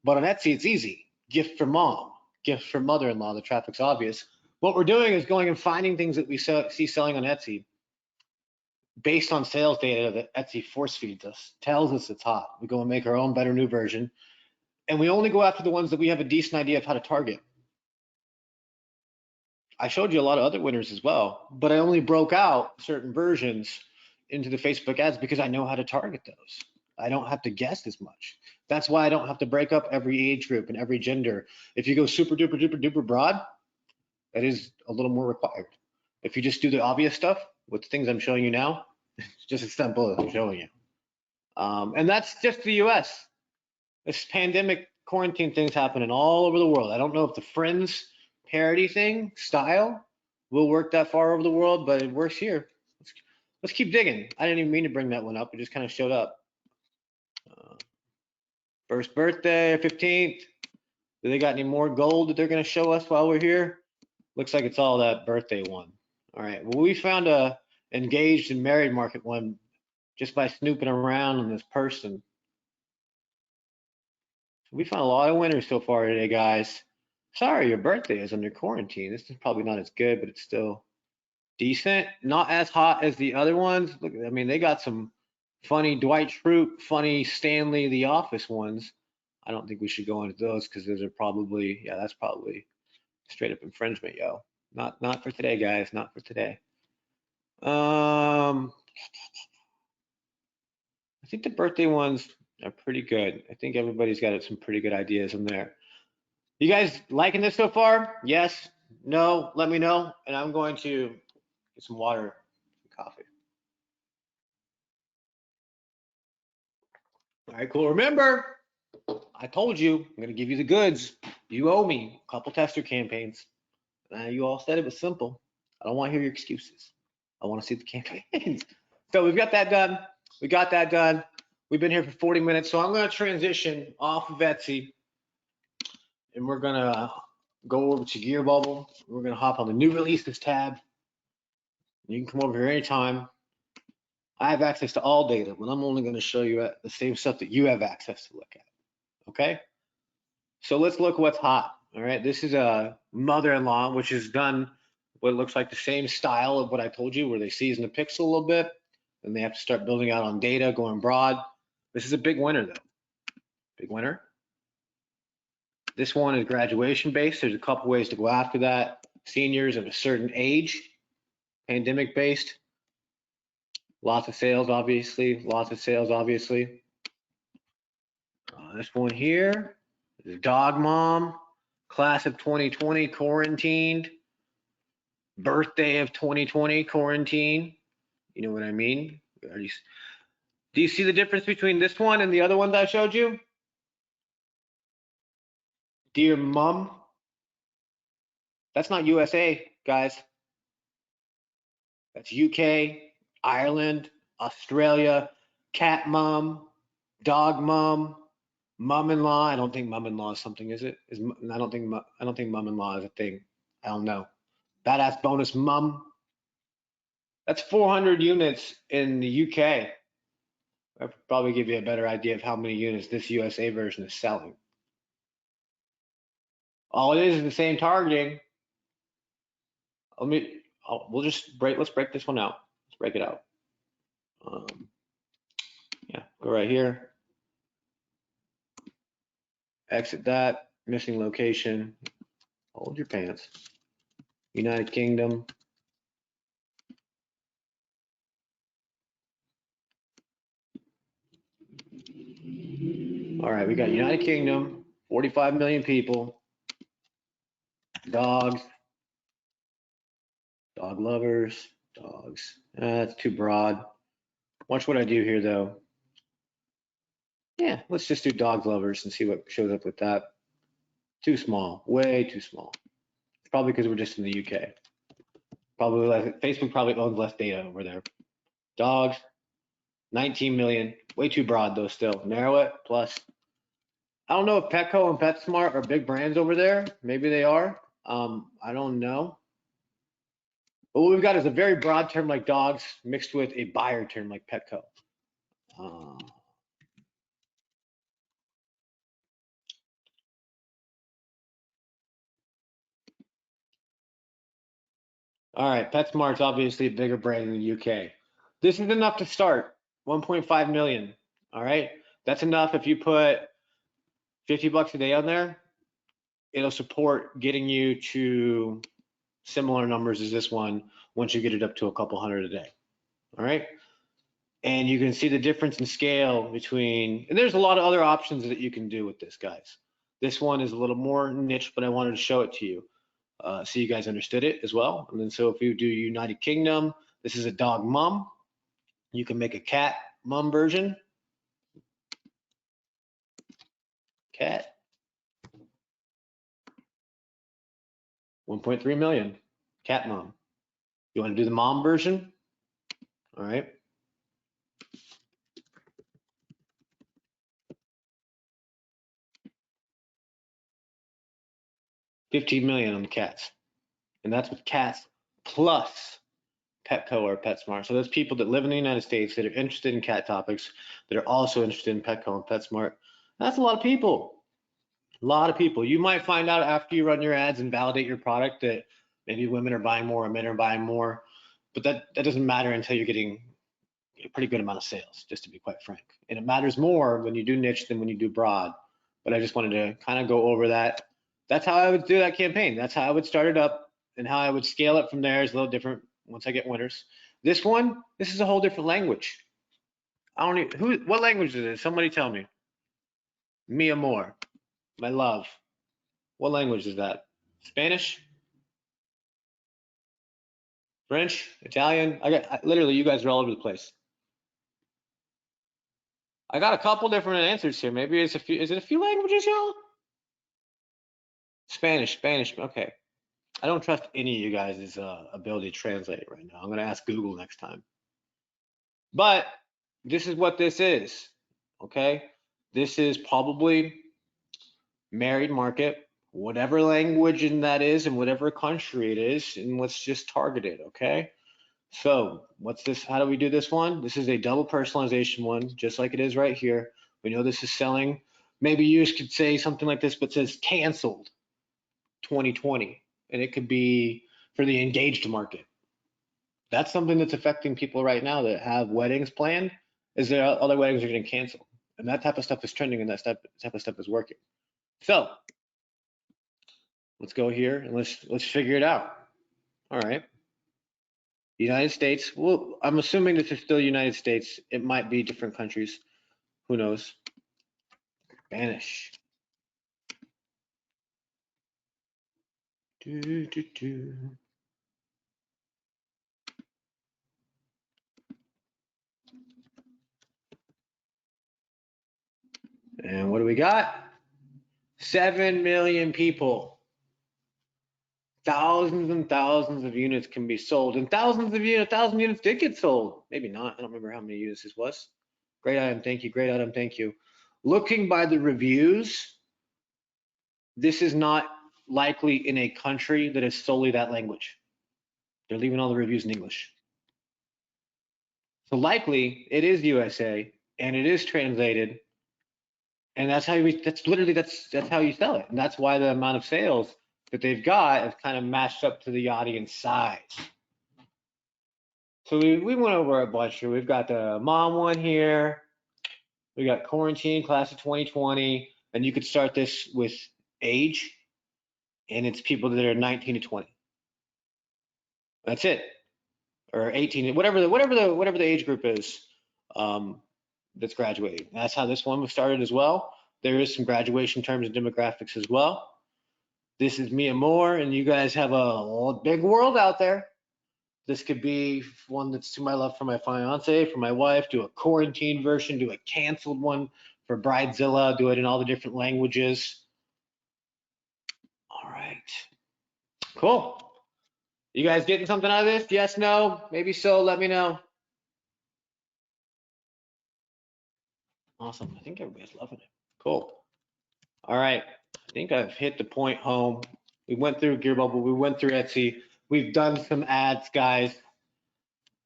But on Etsy, it's easy. Gift for mom, gift for mother-in-law. The traffic's obvious. What we're doing is going and finding things that we see selling on Etsy based on sales data that Etsy force feeds us, tells us it's hot. We go and make our own better new version. And we only go after the ones that we have a decent idea of how to target. I showed you a lot of other winners as well, but I only broke out certain versions into the Facebook ads because I know how to target those. I don't have to guess as much. That's why I don't have to break up every age group and every gender. If you go super duper duper duper broad, that is a little more required. If you just do the obvious stuff with the things I'm showing you now, it's just as simple as I'm showing you. And that's just the US. This pandemic quarantine thing's happening all over the world. I don't know if the Friends parody thing style will work that far over the world, but it works here. Let's keep digging. I didn't even mean to bring that one up. It just kind of showed up. First birthday, 15th. Do they got any more gold that they're going to show us while we're here? Looks like it's all that birthday one. All right. Well, we found a engaged and married market one just by snooping around on this person. We found a lot of winners so far today, guys. Sorry, your birthday is under quarantine. This is probably not as good, but it's still decent. Not as hot as the other ones. Look, I mean, they got some funny Dwight Schrute, funny Stanley The Office ones. I don't think we should go into those because those are probably, yeah, that's probably straight up infringement, yo. Not for today, guys. Not for today. I think the birthday ones are pretty good. I think everybody's got some pretty good ideas in there. You guys liking this so far? Yes? No? Let me know. And I'm going to get some water, some coffee. All right, cool. Remember, I told you, I'm going to give you the goods. You owe me a couple tester campaigns. You all said it was simple. I don't want to hear your excuses. I want to see the campaigns. So we've got that done. We got that done. We've been here for 40 minutes. So I'm going to transition off of Etsy and we're going to go over to GearBubble. We're going to hop on the new releases tab. You can come over here anytime. I have access to all data, but I'm only going to show you the same stuff that you have access to look at. Okay? So let's look what's hot. All right, this is a mother-in-law, which has done what looks like the same style of what I told you, where they season the pixel a little bit, and they have to start building out on data, going broad. This is a big winner, though. big winner. This one is graduation based. There's a couple ways to go after that. Seniors of a certain age, pandemic based. Lots of sales, obviously. Lots of sales, obviously. This one here is Dog Mom, class of 2020, quarantined. Birthday of 2020, quarantine. You know what I mean? Do you see the difference between this one and the other one that I showed you? Dear Mom. That's not USA, guys. That's UK, Ireland, Australia, cat mom, dog mom, mom-in-law. I don't think mom-in-law is something, is it? I don't think mom-in-law is a thing. I don't know. Badass bonus mum. That's 400 units in the UK. I'll probably give you a better idea of how many units this USA version is selling. All it is the same targeting. Let's break this one out. Let's break it out. Yeah, go right here. Exit that, missing location. Hold your pants. United Kingdom. All right, we got United Kingdom, 45 million people. Dogs, dog lovers, dogs. That's too broad. Watch what I do here though. Yeah, let's just do dog lovers and see what shows up with that. Too small, way too small. It's probably because we're just in the UK. Probably Facebook probably owns less data over there. Dogs, 19 million, way too broad though still. Narrow it, plus. I don't know if Petco and PetSmart are big brands over there. Maybe they are. I don't know. But what we've got is a very broad term like dogs mixed with a buyer term like Petco. All right, PetSmart's obviously a bigger brand in the UK. This is enough to start, 1.5 million. All right, that's enough. If you put 50 bucks a day on there, it'll support getting you to similar numbers as this one once you get it up to a couple hundred a day. All right, and you can see the difference in scale between, and there's a lot of other options that you can do with this, guys. This one is a little more niche, but I wanted to show it to you. So you guys understood it as well. And then so if you do United Kingdom, this is a dog mom. You can make a cat mom version. Cat. 1.3 million. Cat mom. You want to do the mom version? All right. $15 million on the cats. And that's with cats plus Petco or PetSmart. So those people that live in the United States that are interested in cat topics, that are also interested in Petco and PetSmart. That's a lot of people. A lot of people. You might find out after you run your ads and validate your product that maybe women are buying more or men are buying more, but that doesn't matter until you're getting a pretty good amount of sales, just to be quite frank. And it matters more when you do niche than when you do broad. But I just wanted to kind of go over that. That's how I would do that campaign. That's how I would start it up, and how I would scale it from there is a little different once I get winners. This one, this is a whole different language. I don't even, what language is it? Somebody tell me. Mi amor, my love. What language is that? Spanish? French? Italian? Literally, you guys are all over the place. I got a couple different answers here. Maybe it's a few. Is it a few languages, y'all? Spanish. Okay. I don't trust any of you guys' ability to translate it right now. I'm going to ask Google next time. But this is what this is. Okay. This is probably married market, whatever language in that is, and whatever country it is, and let's just target it. Okay. So what's this? How do we do this one? This is a double personalization one, just like it is right here. We know this is selling. Maybe you could say something like this, but says canceled 2020, and it could be for the engaged market. That's something that's affecting people right now that have weddings planned, is there other weddings are getting canceled. And that type of stuff is trending and that type of stuff is working. So let's go here and let's figure it out. All right. United States. Well, I'm assuming this is still United States. It might be different countries. Who knows? Spanish. Do, do, do. And what do we got? 7 million people. Thousands and thousands of units can be sold, and thousands of units, 1,000 units did get sold. Maybe not. I don't remember how many units this was. Great item, thank you. Great item, thank you. Looking by the reviews, this is not likely in a country that is solely that language. They're leaving all the reviews in English. So likely it is USA and it is translated, and that's how that's how you sell it, and that's why the amount of sales that they've got is kind of matched up to the audience size. So we went over a bunch here. We've got the mom one here. We got quarantine class of 2020, and you could start this with age, and it's people that are 19 to 20. That's it, or 18, whatever the age group is that's graduating. That's how this one was started as well. There is some graduation terms and demographics as well. This is me and more, and you guys have a big world out there. This could be one that's to my love for my fiance, for my wife, do a quarantine version, do a canceled one for Bridezilla, do it in all the different languages. All right, cool. You guys getting something out of this? Yes, no, maybe so, let me know. Awesome, I think everybody's loving it. Cool. All right, I think I've hit the point home. We went through GearBubble, we went through Etsy, we've done some ads, guys.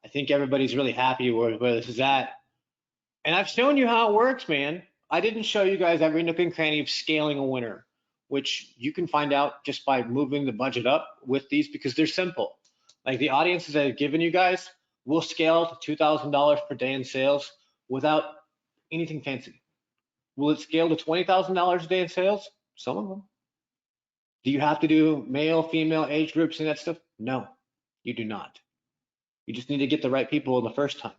I think everybody's really happy where this is at. And I've shown you how it works, man. I didn't show you guys every nook and cranny of scaling a winner, which you can find out just by moving the budget up with these because they're simple. Like the audiences I've given you guys will scale to $2,000 per day in sales without anything fancy. Will it scale to $20,000 a day in sales? Some of them. Do you have to do male, female, age groups and that stuff? No, you do not. You just need to get the right people the first time.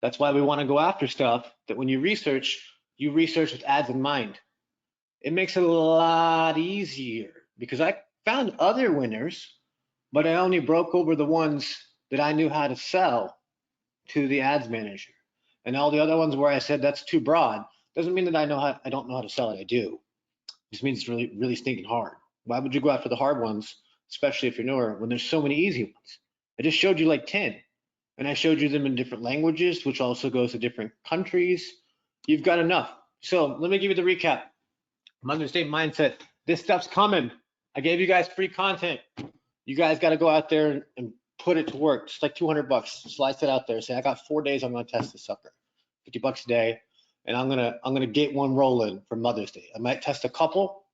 That's why we want to go after stuff that when you research with ads in mind. It makes it a lot easier because I found other winners, but I only broke over the ones that I knew how to sell to the ads manager. And all the other ones where I said that's too broad doesn't mean that I don't know how to sell it. I do. It just means it's really, really stinking hard. Why would you go after the hard ones, especially if you're newer, when there's so many easy ones? I just showed you like 10. And I showed you them in different languages, which also goes to different countries. You've got enough. So let me give you the recap. Mother's Day mindset. This stuff's coming. I gave you guys free content. You guys got to go out there and put it to work. It's like $200. Slice it out there. Say I got 4 days. I'm gonna test this sucker. $50 a day, and I'm gonna get one rolling for Mother's Day. I might test a couple,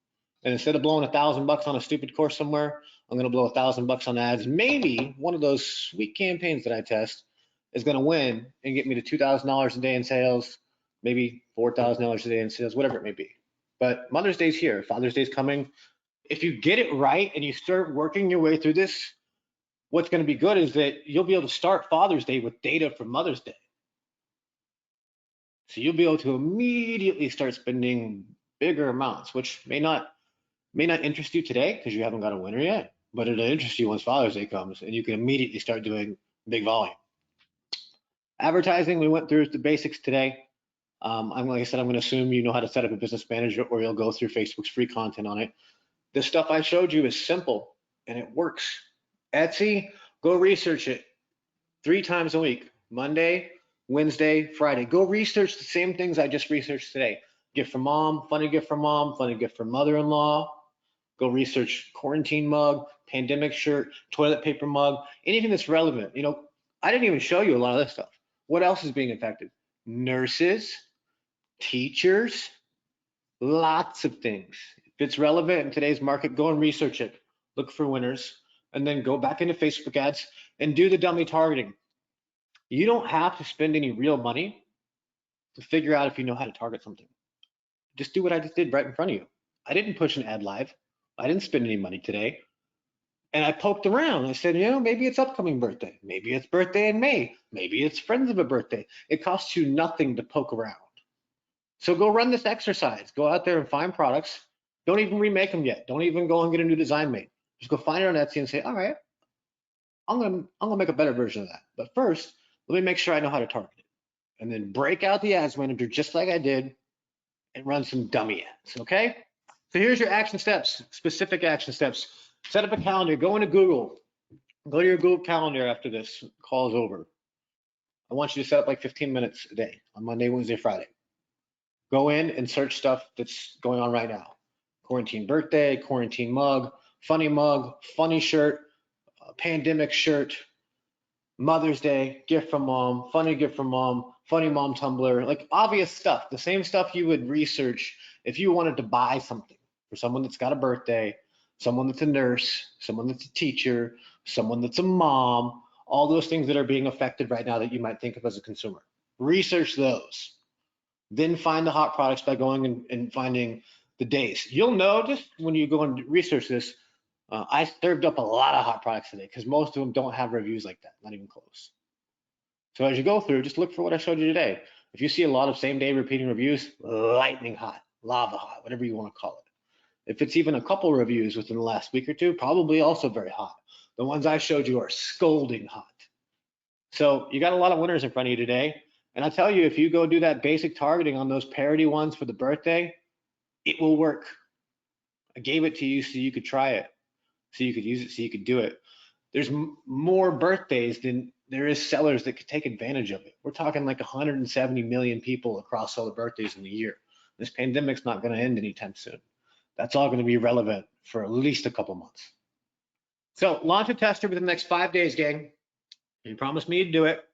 and instead of blowing $1,000 on a stupid course somewhere, I'm going to blow $1,000 on ads. Maybe one of those sweet campaigns that I test is going to win and get me to $2,000 a day in sales, maybe $4,000 a day in sales, whatever it may be. But Mother's Day's here. Father's Day's coming. If you get it right and you start working your way through this, what's going to be good is that you'll be able to start Father's Day with data from Mother's Day. So you'll be able to immediately start spending bigger amounts, which may not interest you today because you haven't got a winner yet, but it'll interest you once Father's Day comes and you can immediately start doing big volume. Advertising, we went through the basics today. Like I said, I'm going to assume you know how to set up a business manager or you'll go through Facebook's free content on it. The stuff I showed you is simple and it works. Etsy, go research it 3 times a week, Monday, Wednesday, Friday. Go research the same things I just researched today. Gift for mom, funny gift for mom, funny gift for mother-in-law. Go research quarantine mug, pandemic shirt, toilet paper mug, anything that's relevant. You know, I didn't even show you a lot of this stuff. What else is being affected? Nurses, teachers, lots of things. If it's relevant in today's market, go and research it. Look for winners and then go back into Facebook ads and do the dummy targeting. You don't have to spend any real money to figure out if you know how to target something. Just do what I just did right in front of you. I didn't push an ad live. I didn't spend any money today. And I poked around. I said, maybe it's upcoming birthday. Maybe it's birthday in May. Maybe it's friends of a birthday. It costs you nothing to poke around. So go run this exercise. Go out there and find products. Don't even remake them yet. Don't even go and get a new design made. Just go find it on Etsy and say, all right, I'm gonna make a better version of that. But first, let me make sure I know how to target it. And then break out the ads manager just like I did and run some dummy ads, okay? So here's your action steps, specific action steps. Set up a calendar, go into Google. Go to your Google Calendar after this call is over. I want you to set up like 15 minutes a day on Monday, Wednesday, Friday. Go in and search stuff that's going on right now. Quarantine birthday, quarantine mug, funny shirt, pandemic shirt, Mother's Day, gift from mom, funny gift from mom, funny mom Tumblr, like obvious stuff, the same stuff you would research if you wanted to buy something for someone that's got a birthday, someone that's a nurse, someone that's a teacher, someone that's a mom, all those things that are being affected right now that you might think of as a consumer. Research those. Then find the hot products by going and finding the days. You'll know just when you go and research this, I served up a lot of hot products today because most of them don't have reviews like that, not even close. So as you go through, just look for what I showed you today. If you see a lot of same day repeating reviews, lightning hot, lava hot, whatever you want to call it. If it's even a couple reviews within the last week or two, probably also very hot. The ones I showed you are scalding hot. So you got a lot of winners in front of you today. And I tell you, if you go do that basic targeting on those parody ones for the birthday, it will work. I gave it to you so you could try it, so you could use it, so you could do it. There's more birthdays than there is sellers that could take advantage of it. We're talking like 170 million people across all the birthdays in the year. This pandemic's not going to end anytime soon. That's all going to be relevant for at least a couple months. So launch a tester within the next 5 days, gang. You promised me you'd do it.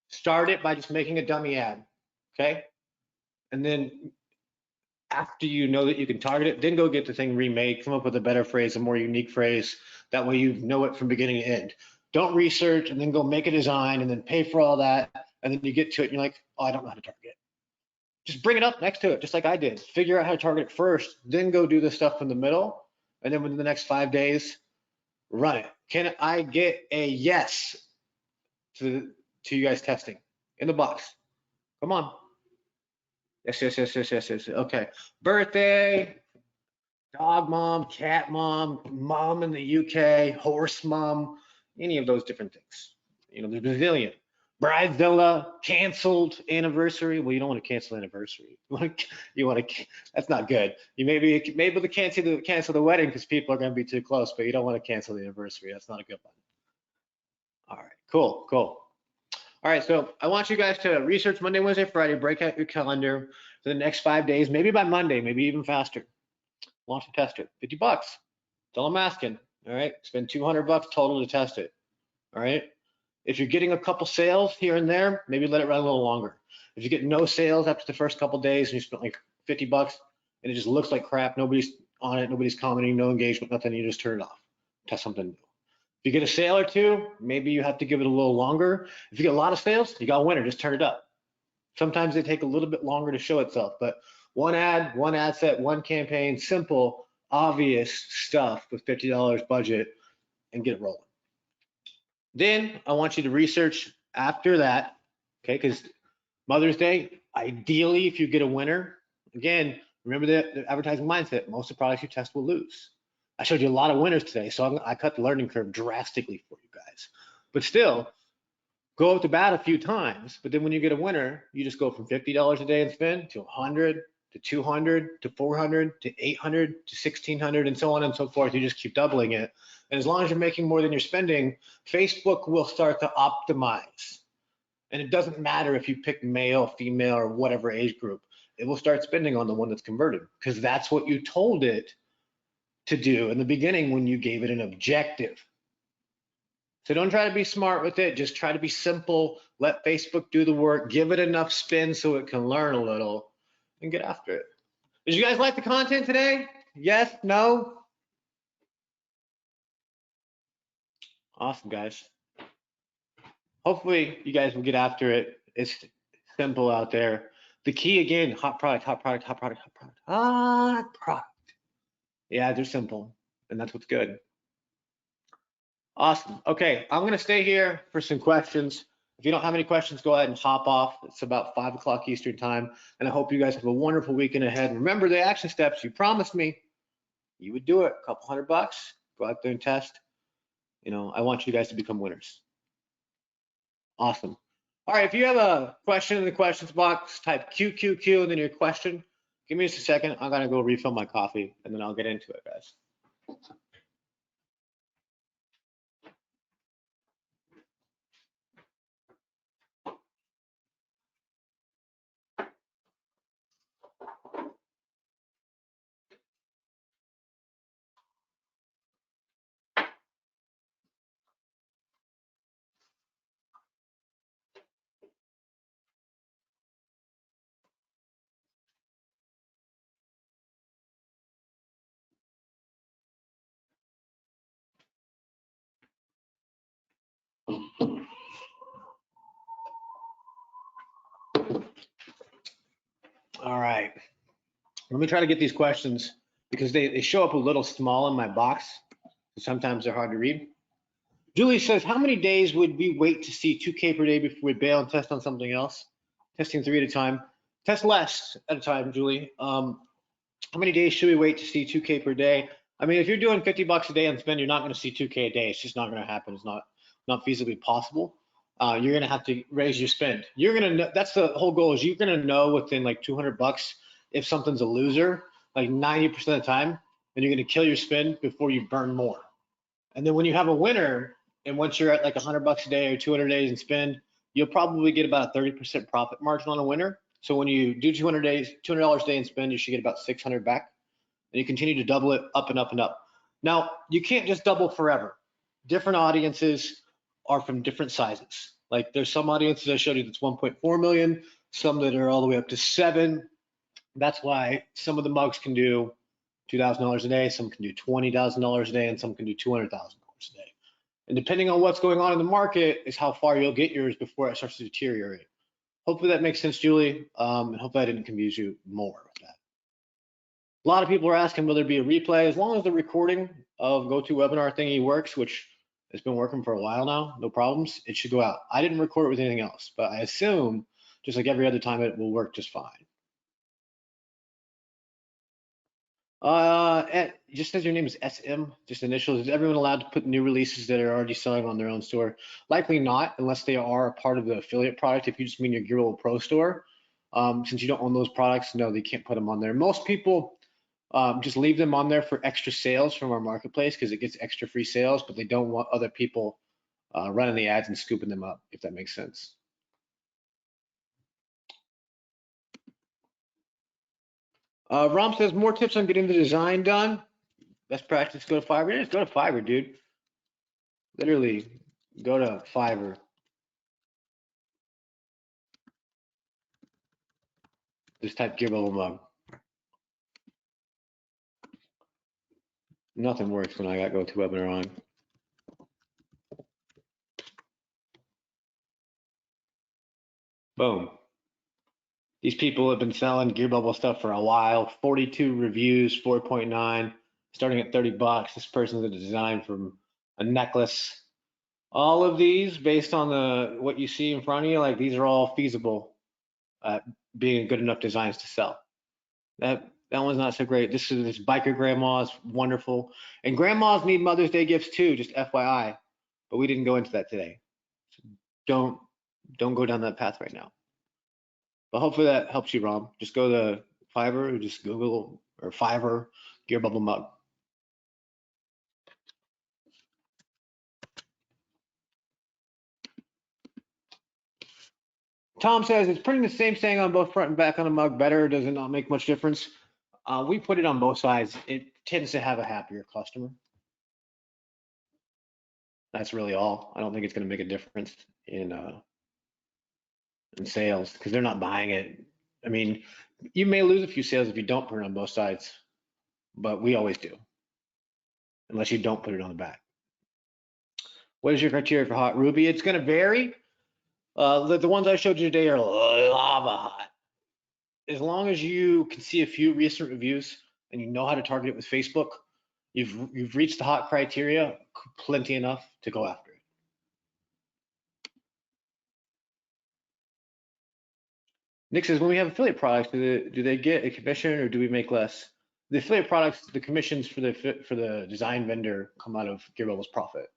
Start it by just making a dummy ad, okay? And then after you know that you can target it, then go get the thing remade, come up with a better phrase, a more unique phrase. That way you know it from beginning to end. Don't research and then go make a design and then pay for all that. And then you get to it and you're like, oh, I don't know how to target it. Just bring it up next to it, just like I did. Figure out how to target it first, then go do the stuff in the middle. And then within the next 5 days, run it. Can I get a yes to you guys testing in the box? Come on. Yes. Okay. Birthday, dog mom, cat mom, mom in the UK, horse mom, any of those different things. There's a bazillion. Bridezilla, canceled anniversary. Well, you don't want to cancel anniversary. That's not good. You maybe able to cancel the wedding because people are going to be too close, but you don't want to cancel the anniversary. That's not a good one. All right, cool. All right, so I want you guys to research Monday, Wednesday, Friday, break out your calendar for the next 5 days, maybe by Monday, maybe even faster. Launch and test it. $50. That's all I'm asking. All right, spend $200 total to test it. All right. If you're getting a couple sales here and there, maybe let it run a little longer. If you get no sales after the first couple days and you spent like $50 and it just looks like crap, nobody's on it, nobody's commenting, no engagement, nothing, you just turn it off. Test something new. If you get a sale or two, maybe you have to give it a little longer. If you get a lot of sales, you got a winner, just turn it up. Sometimes they take a little bit longer to show itself, but one ad set, one campaign, simple, obvious stuff with $50 budget and get it rolling. Then I want you to research after that, okay, because Mother's Day, ideally, if you get a winner, again, remember the advertising mindset, most of the products you test will lose. I showed you a lot of winners today, so I cut the learning curve drastically for you guys. But still, go up to bat a few times, but then when you get a winner, you just go from $50 a day and spend to 100 to 200 to 400 to 800 to 1600 and so on and so forth. You just keep doubling it. And as long as you're making more than you're spending, Facebook will start to optimize. And it doesn't matter if you pick male, female, or whatever age group. It will start spending on the one that's converted because that's what you told it to do in the beginning when you gave it an objective. So don't try to be smart with it. Just try to be simple. Let Facebook do the work. Give it enough spin so it can learn a little and get after it. Did you guys like the content today? Yes? No? Awesome, guys. Hopefully you guys will get after it. It's simple out there. The key again, hot product, hot product, hot product, hot product, hot product. Yeah, they're simple, and that's what's good. Awesome. Okay, I'm gonna stay here for some questions. If you don't have any questions, go ahead and hop off. It's about 5 o'clock Eastern time, and I hope you guys have a wonderful weekend ahead. Remember the action steps you promised me you would do it. A couple $100, go out there and test. You know, I want you guys to become winners. Awesome. All right, if you have a question in the questions box, type QQQ and then your question. Give me just a second. I'm gonna go refill my coffee and then I'll get into it, guys. All right. Let me try to get these questions because they show up a little small in my box. Sometimes they're hard to read. Julie says, how many days would we wait to see 2K per day before we bail and test on something else? Testing 3 at a time. Test less at a time, Julie. How many days should we wait to see 2K per day? I mean, if you're doing $50 a day on spend, you're not going to see 2K a day. It's just not going to happen. It's not feasibly possible. You're going to have to raise your spend. You're going to know, that's the whole goal, is you're going to know within like $200 if something's a loser, like 90% of the time, and you're going to kill your spend before you burn more. And then when you have a winner, and once you're at like $100 a day or 200 days in spend, you'll probably get about a 30% profit margin on a winner. So when you do $200 a day in spend, you should get about 600 back, and you continue to double it up and up and up. Now, you can't just double forever. Different audiences are from different sizes. Like there's some audiences I showed you that's 1.4 million, some that are all the way up to 7. That's why some of the mugs can do $2,000 a day, some can do $20,000 a day, and some can do $200,000 a day. And depending on what's going on in the market is how far you'll get yours before it starts to deteriorate. Hopefully that makes sense, Julie, and hopefully I didn't confuse you more with that. A lot of people are asking will there be a replay. As long as the recording of GoToWebinar thingy works, which has been working for a while now, no problems, it should go out. I didn't record it with anything else, but I assume, just like every other time, it will work just fine. Just as your name is SM, just initials, is everyone allowed to put new releases that are already selling on their own store? Likely not, unless they are a part of the affiliate product. If you just mean your GearBubble Pro store, since you don't own those products, no, they can't put them on there. Most people just leave them on there for extra sales from our marketplace because it gets extra free sales, but they don't want other people running the ads and scooping them up, if that makes sense. Rom says more tips on getting the design done. Best practice, go to Fiverr. Yeah, just go to Fiverr, dude. Literally, go to Fiverr. Just type GearBubble mug. Nothing works when I got GoToWebinar on. Boom. These people have been selling GearBubble stuff for a while. 42 reviews, 4.9, starting at $30. This person's a design from a necklace. All of these, based on what you see in front of you, like these are all feasible being good enough designs to sell. That one's not so great. This biker grandma's wonderful. And grandmas need Mother's Day gifts too, just FYI. But we didn't go into that today. So don't go down that path right now. But hopefully that helps you, Rom. Just go to Fiverr or just Google or Fiverr GearBubble mug. Tom says, is putting the same saying on both front and back on a mug better? Does it not make much difference? We put it on both sides. It tends to have a happier customer. That's really all. I don't think it's going to make a difference in sales because they're not buying it. I mean, you may lose a few sales if you don't put it on both sides, but we always do, unless you don't put it on the back. What is your criteria for hot ruby? It's going to vary. The ones I showed you today are lava hot. as long as you can see a few recent reviews and you know how to target it with Facebook, you've reached the hot criteria plenty enough to go after it. Nick says, when we have affiliate products, do they get a commission or do we make less? The affiliate products, the commissions for the design vendor come out of GearBubble's profit.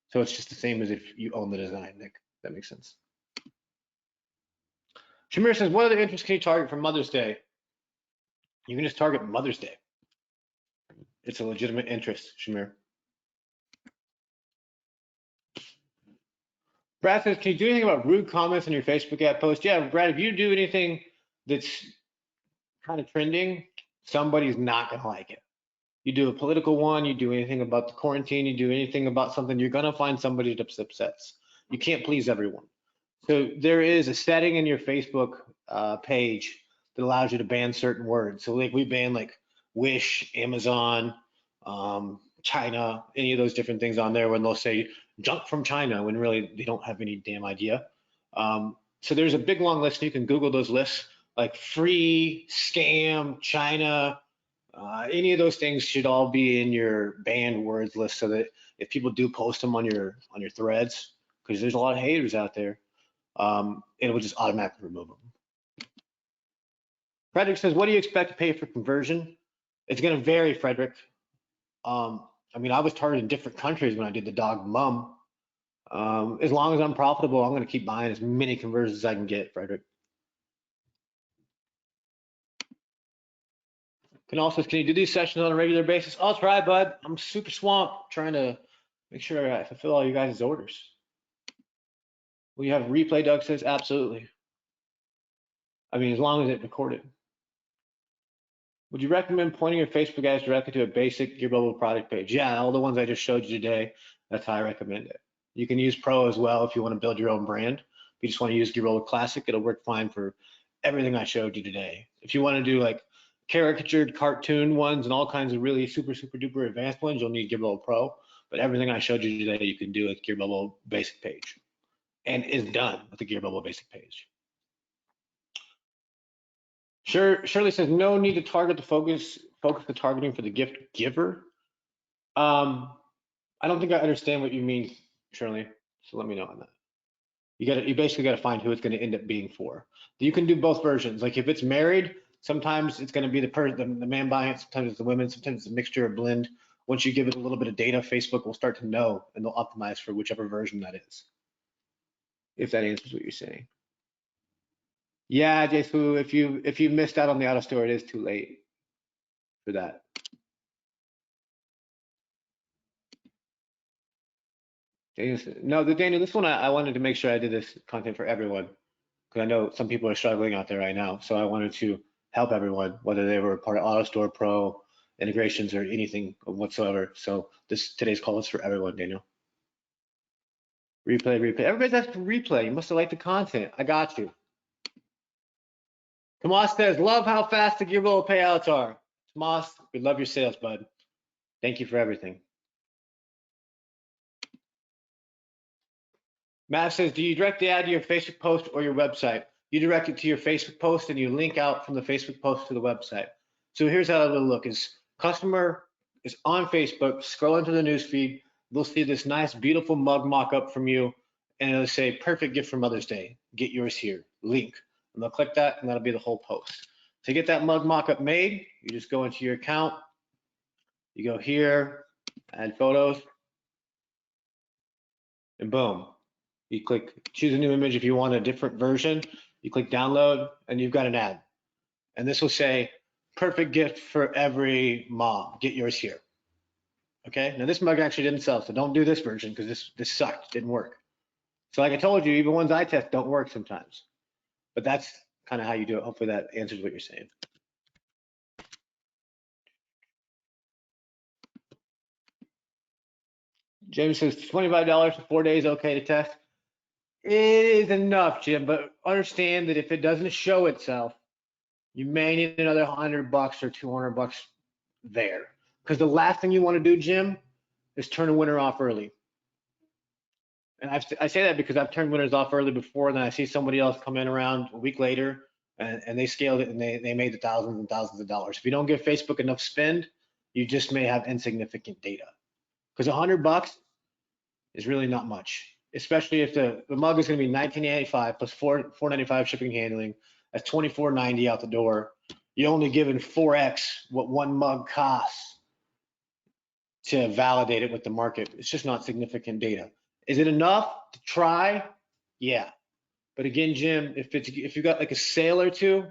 So it's just the same as if you own the design, Nick. That makes sense. Shamir says, what other interests can you target for Mother's Day? You can just target Mother's Day. It's a legitimate interest, Shamir. Brad says, can you do anything about rude comments on your Facebook ad post? Yeah, Brad, if you do anything that's kind of trending, somebody's not going to like it. You do a political one, you do anything about the quarantine, you do anything about something, you're going to find somebody that's upsets. You can't please everyone. So there is a setting in your Facebook page that allows you to ban certain words. So like we ban like Wish, Amazon, China, any of those different things on there when they'll say junk from China when really they don't have any damn idea. So there's a big long list. You can Google those lists like free, scam, China, any of those things should all be in your banned words list so that if people do post them on your threads, because there's a lot of haters out there, it will just automatically remove them. Frederick says, what do you expect to pay for conversion? It's going to vary, Frederick. I mean, I was targeting different countries when I did the dog mum. As long as I'm profitable, I'm going to keep buying as many conversions as I can get, Frederick. Can you do these sessions on a regular basis? I'll try, bud. I'm super swamped trying to make sure I fulfill all you guys' orders. Will you have replay, Doug says? Absolutely. I mean, as long as it's recorded. Would you recommend pointing your Facebook ads directly to a basic GearBubble product page? Yeah, all the ones I just showed you today, that's how I recommend it. You can use Pro as well if you want to build your own brand. If you just want to use GearBubble Classic, it'll work fine for everything I showed you today. If you want to do like caricatured cartoon ones and all kinds of really super duper advanced ones, you'll need GearBubble Pro. But everything I showed you today, you can do with GearBubble basic page, and is done with the GearBubble basic page. Shirley says no need to target the focus the targeting for the gift giver. I don't think I understand what you mean, Shirley. So let me know on that. You basically got to find who it's going to end up being for. You can do both versions. Like if it's married, sometimes it's going to be the man buying it, sometimes it's the women, sometimes it's a mixture or blend. Once you give it a little bit of data, Facebook will start to know and they'll optimize for whichever version that is. If that answers what you're saying. Yeah, Jesu, if you missed out on the auto store, it is too late for that. No, Daniel, this one I wanted to make sure I did this content for everyone because I know some people are struggling out there right now. So I wanted to help everyone, whether they were part of AutoStore Pro integrations or anything whatsoever. So today's call is for everyone, Daniel. Replay. Everybody's asking for replay. You must have liked the content. I got you. Tomas says, love how fast the GearBubble payouts are. Tomas, we love your sales, bud. Thank you for everything. Matt says, do you direct the ad to your Facebook post or your website? You direct it to your Facebook post and you link out from the Facebook post to the website. So here's how it'll look is customer is on Facebook, scroll into the news feed, they'll see this nice, beautiful mug mock-up from you, and it'll say, perfect gift for Mother's Day. Get yours here, link. And they'll click that, and that'll be the whole post. To get that mug mock-up made, you just go into your account, you go here, add photos, and boom. You click choose a new image. If you want a different version, you click download and you've got an ad. And this will say, perfect gift for every mom. Get yours here. Okay, now this mug actually didn't sell, so don't do this version because this sucked, didn't work. So like I told you, even ones I test don't work sometimes. But that's kind of how you do it. Hopefully that answers what you're saying. James says $25 for 4 days, okay to test. It is enough, Jim, but understand that if it doesn't show itself, you may need another $100 or $200 there. Because the last thing you want to do, Jim, is turn a winner off early. And I say that because I've turned winners off early before, and then I see somebody else come in around a week later, and they scaled it and they made the thousands and thousands of dollars. If you don't give Facebook enough spend, you just may have insignificant data. Because $100 is really not much, especially if the mug is going to be $19.85 plus $4.95 shipping and handling. That's $24.90 out the door. You're only giving 4x what one mug costs to validate it with the market. It's just not significant data. Is it enough to try? Yeah. But again, Jim, if you got like a sale or two,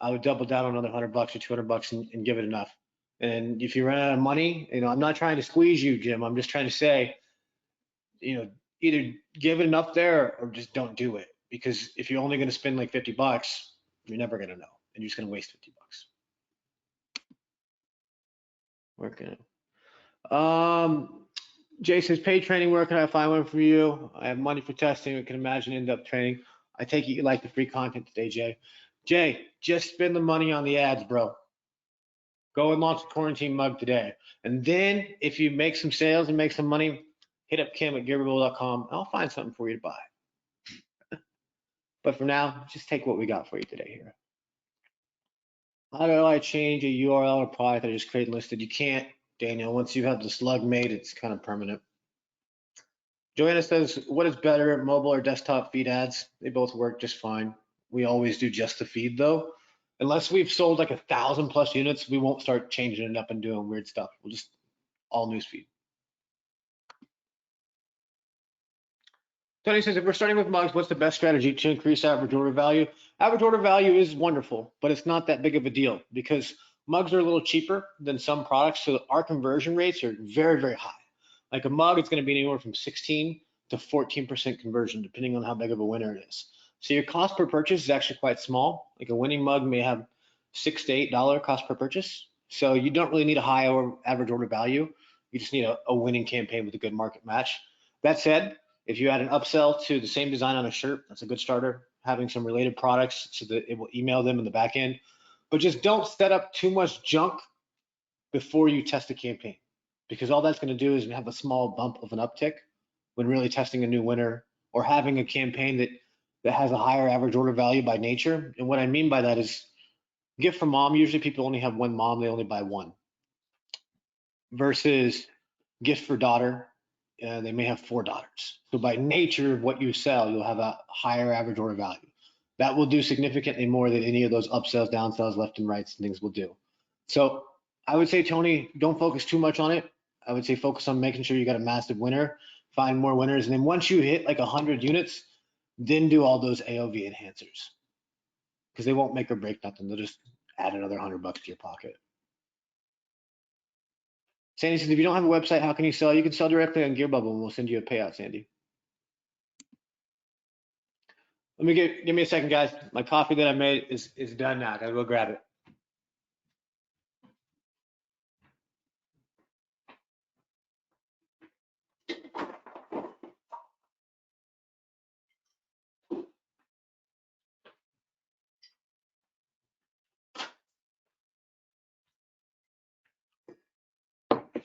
I would double down on another $100 or $200 and give it enough. And if you run out of money, I'm not trying to squeeze you, Jim. I'm just trying to say, either give it enough there or just don't do it. Because if you're only going to spend like $50, you're never going to know, and you're just going to waste $50. Working. Jay says, paid training, where can I find one for you? I have money for testing. I can imagine in-depth training. I take it you like the free content today, Jay. Jay, just spend the money on the ads, bro. Go and launch a quarantine mug today. And then if you make some sales and make some money, hit up Kim at GearBubble.com. I'll find something for you to buy. But for now, just take what we got for you today here. How do I change a URL or product I just created and listed? You can't, Daniel. Once you have the slug made, it's kind of permanent. Joanna says, what is better, mobile or desktop feed ads? They both work just fine. We always do just the feed though. Unless we've sold like 1,000+ units, we won't start changing it up and doing weird stuff. We'll just all newsfeed. Tony says, if we're starting with mugs, what's the best strategy to increase average order value? Average order value is wonderful, but it's not that big of a deal because mugs are a little cheaper than some products. So our conversion rates are very, very high. Like a mug, it's going to be anywhere from 16 to 14% conversion, depending on how big of a winner it is. So your cost per purchase is actually quite small. Like a winning mug may have $6 to $8 cost per purchase. So you don't really need a high average order value. You just need a winning campaign with a good market match. That said, if you add an upsell to the same design on a shirt, that's a good starter. Having some related products so that it will email them in the back end. But just don't set up too much junk before you test a campaign, because all that's going to do is have a small bump of an uptick when really testing a new winner or having a campaign that has a higher average order value by nature. And what I mean by that is gift for mom, usually people only have one mom, they only buy one. Versus gift for daughter, they may have 4 daughters. So by nature of what you sell, you'll have a higher average order value. That will do significantly more than any of those upsells, downsells, left and rights and things will do. So I would say, Tony, don't focus too much on it. I would say focus on making sure you got a massive winner, find more winners. And then once you hit like 100 units, then do all those AOV enhancers, because they won't make or break nothing. They'll just add another $100 to your pocket. Sandy says, if you don't have a website, how can you sell? You can sell directly on GearBubble and we'll send you a payout, Sandy. Let me give me a second, guys. My coffee that I made is done now. I gotta go grab it.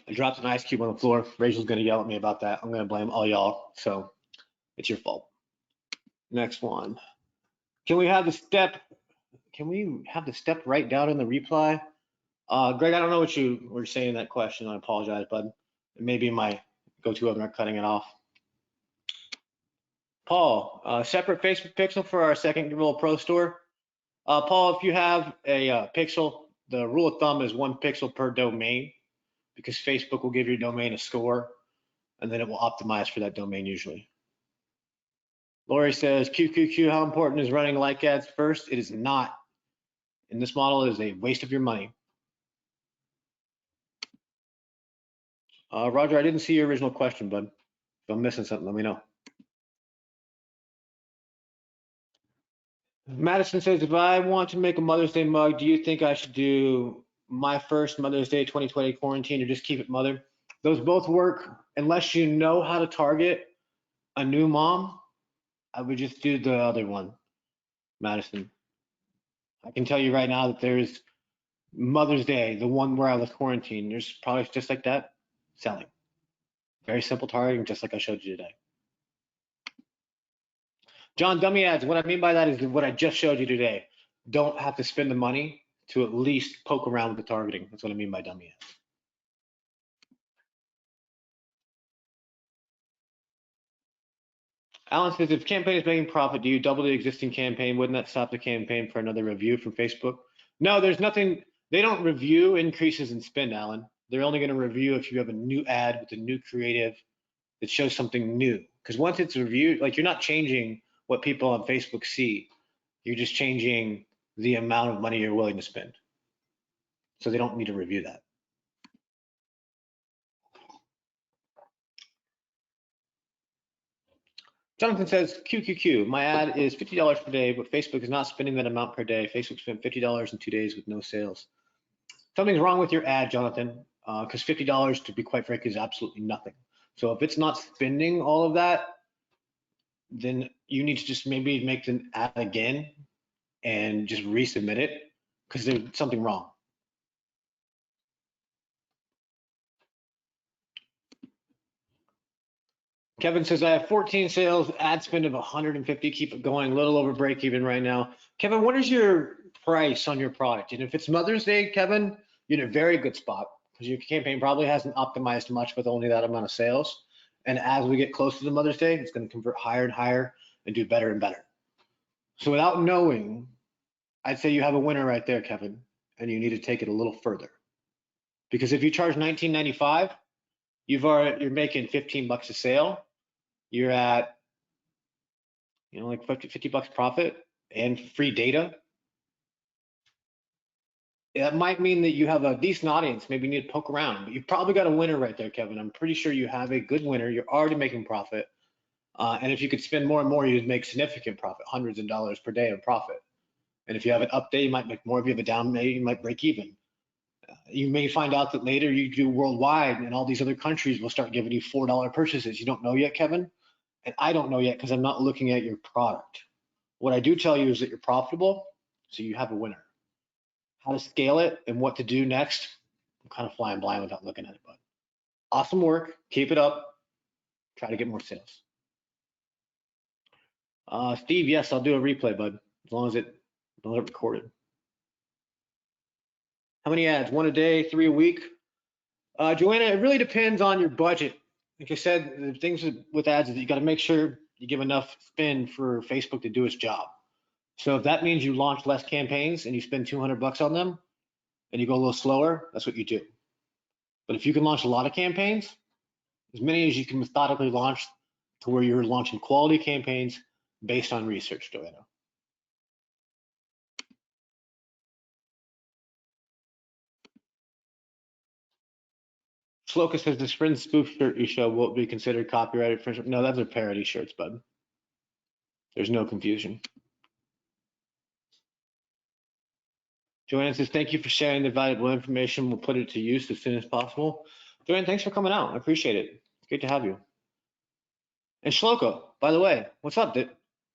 I dropped an ice cube on the floor. Rachel's gonna yell at me about that. I'm gonna blame all y'all. So it's your fault. Next one. Can we have the step? Can we have the step right down in the reply? Greg, I don't know what you were saying in that question. I apologize, bud. It may be my go-to of not cutting it off. Paul, separate Facebook pixel for our second GearBubble Pro store. Paul, if you have a pixel, the rule of thumb is 1 pixel per domain, because Facebook will give your domain a score and then it will optimize for that domain usually. Lori says, QQQ, how important is running like ads first? It is not. In this model, it is a waste of your money. Roger, I didn't see your original question, bud. If I'm missing something, let me know. Madison says, if I want to make a Mother's Day mug, do you think I should do my first Mother's Day 2020 quarantine or just keep it mother? Those both work unless you know how to target a new mom. I would just do the other one, Madison. I can tell you right now that there's Mother's Day, the one where I was quarantined. There's products just like that selling. Very simple targeting, just like I showed you today. John, dummy ads, what I mean by that is what I just showed you today. Don't have to spend the money to at least poke around with the targeting. That's what I mean by dummy ads. Alan says, if campaign is making profit, do you double the existing campaign? Wouldn't that stop the campaign for another review from Facebook? No, there's nothing. They don't review increases in spend, Alan. They're only going to review if you have a new ad with a new creative that shows something new. Because once it's reviewed, like you're not changing what people on Facebook see. You're just changing the amount of money you're willing to spend. So they don't need to review that. Jonathan says, QQQ, my ad is $50 per day, but Facebook is not spending that amount per day. Facebook spent $50 in 2 days with no sales. Something's wrong with your ad, Jonathan, because $50, to be quite frank, is absolutely nothing. So if it's not spending all of that, then you need to just maybe make the ad again and just resubmit it because there's something wrong. Kevin says, I have 14 sales, ad spend of 150, keep it going, a little over break even right now. Kevin, what is your price on your product? And if it's Mother's Day, Kevin, you're in a very good spot because your campaign probably hasn't optimized much with only that amount of sales. And as we get closer to Mother's Day, it's going to convert higher and higher and do better and better. So without knowing, I'd say you have a winner right there, Kevin, and you need to take it a little further. Because if you charge $19.95, you're making 15 bucks a sale. You're at, like 50 bucks profit and free data. That might mean that you have a decent audience. Maybe you need to poke around, but you've probably got a winner right there, Kevin. I'm pretty sure you have a good winner. You're already making profit. And if you could spend more and more, you'd make significant profit, hundreds of dollars per day in profit. And if you have an up day, you might make more. If you have a down day, you might break even. You may find out that later you do worldwide and all these other countries will start giving you $4 purchases. You don't know yet, Kevin? And I don't know yet because I'm not looking at your product. What I do tell you is that you're profitable, so you have a winner. How to scale it and what to do next, I'm kind of flying blind without looking at it, but awesome work. Keep it up. Try to get more sales. Steve, yes, I'll do a replay, bud, as long as it recorded. How many ads? 1 a day, 3 a week? Joanna, it really depends on your budget. Like I said, the things with ads is that you got to make sure you give enough spend for Facebook to do its job. So if that means you launch less campaigns and you spend 200 bucks on them and you go a little slower, that's what you do. But if you can launch a lot of campaigns, as many as you can methodically launch to where you're launching quality campaigns based on research, Joanna. Sloka says the Sprint spoof shirt you show won't be considered copyright infringement. No, that's a parody shirts, bud. There's no confusion. Joanne says, thank you for sharing the valuable information. We'll put it to use as soon as possible. Joanne, thanks for coming out. I appreciate it. It's good to have you. And Shloka, by the way, what's up, dude?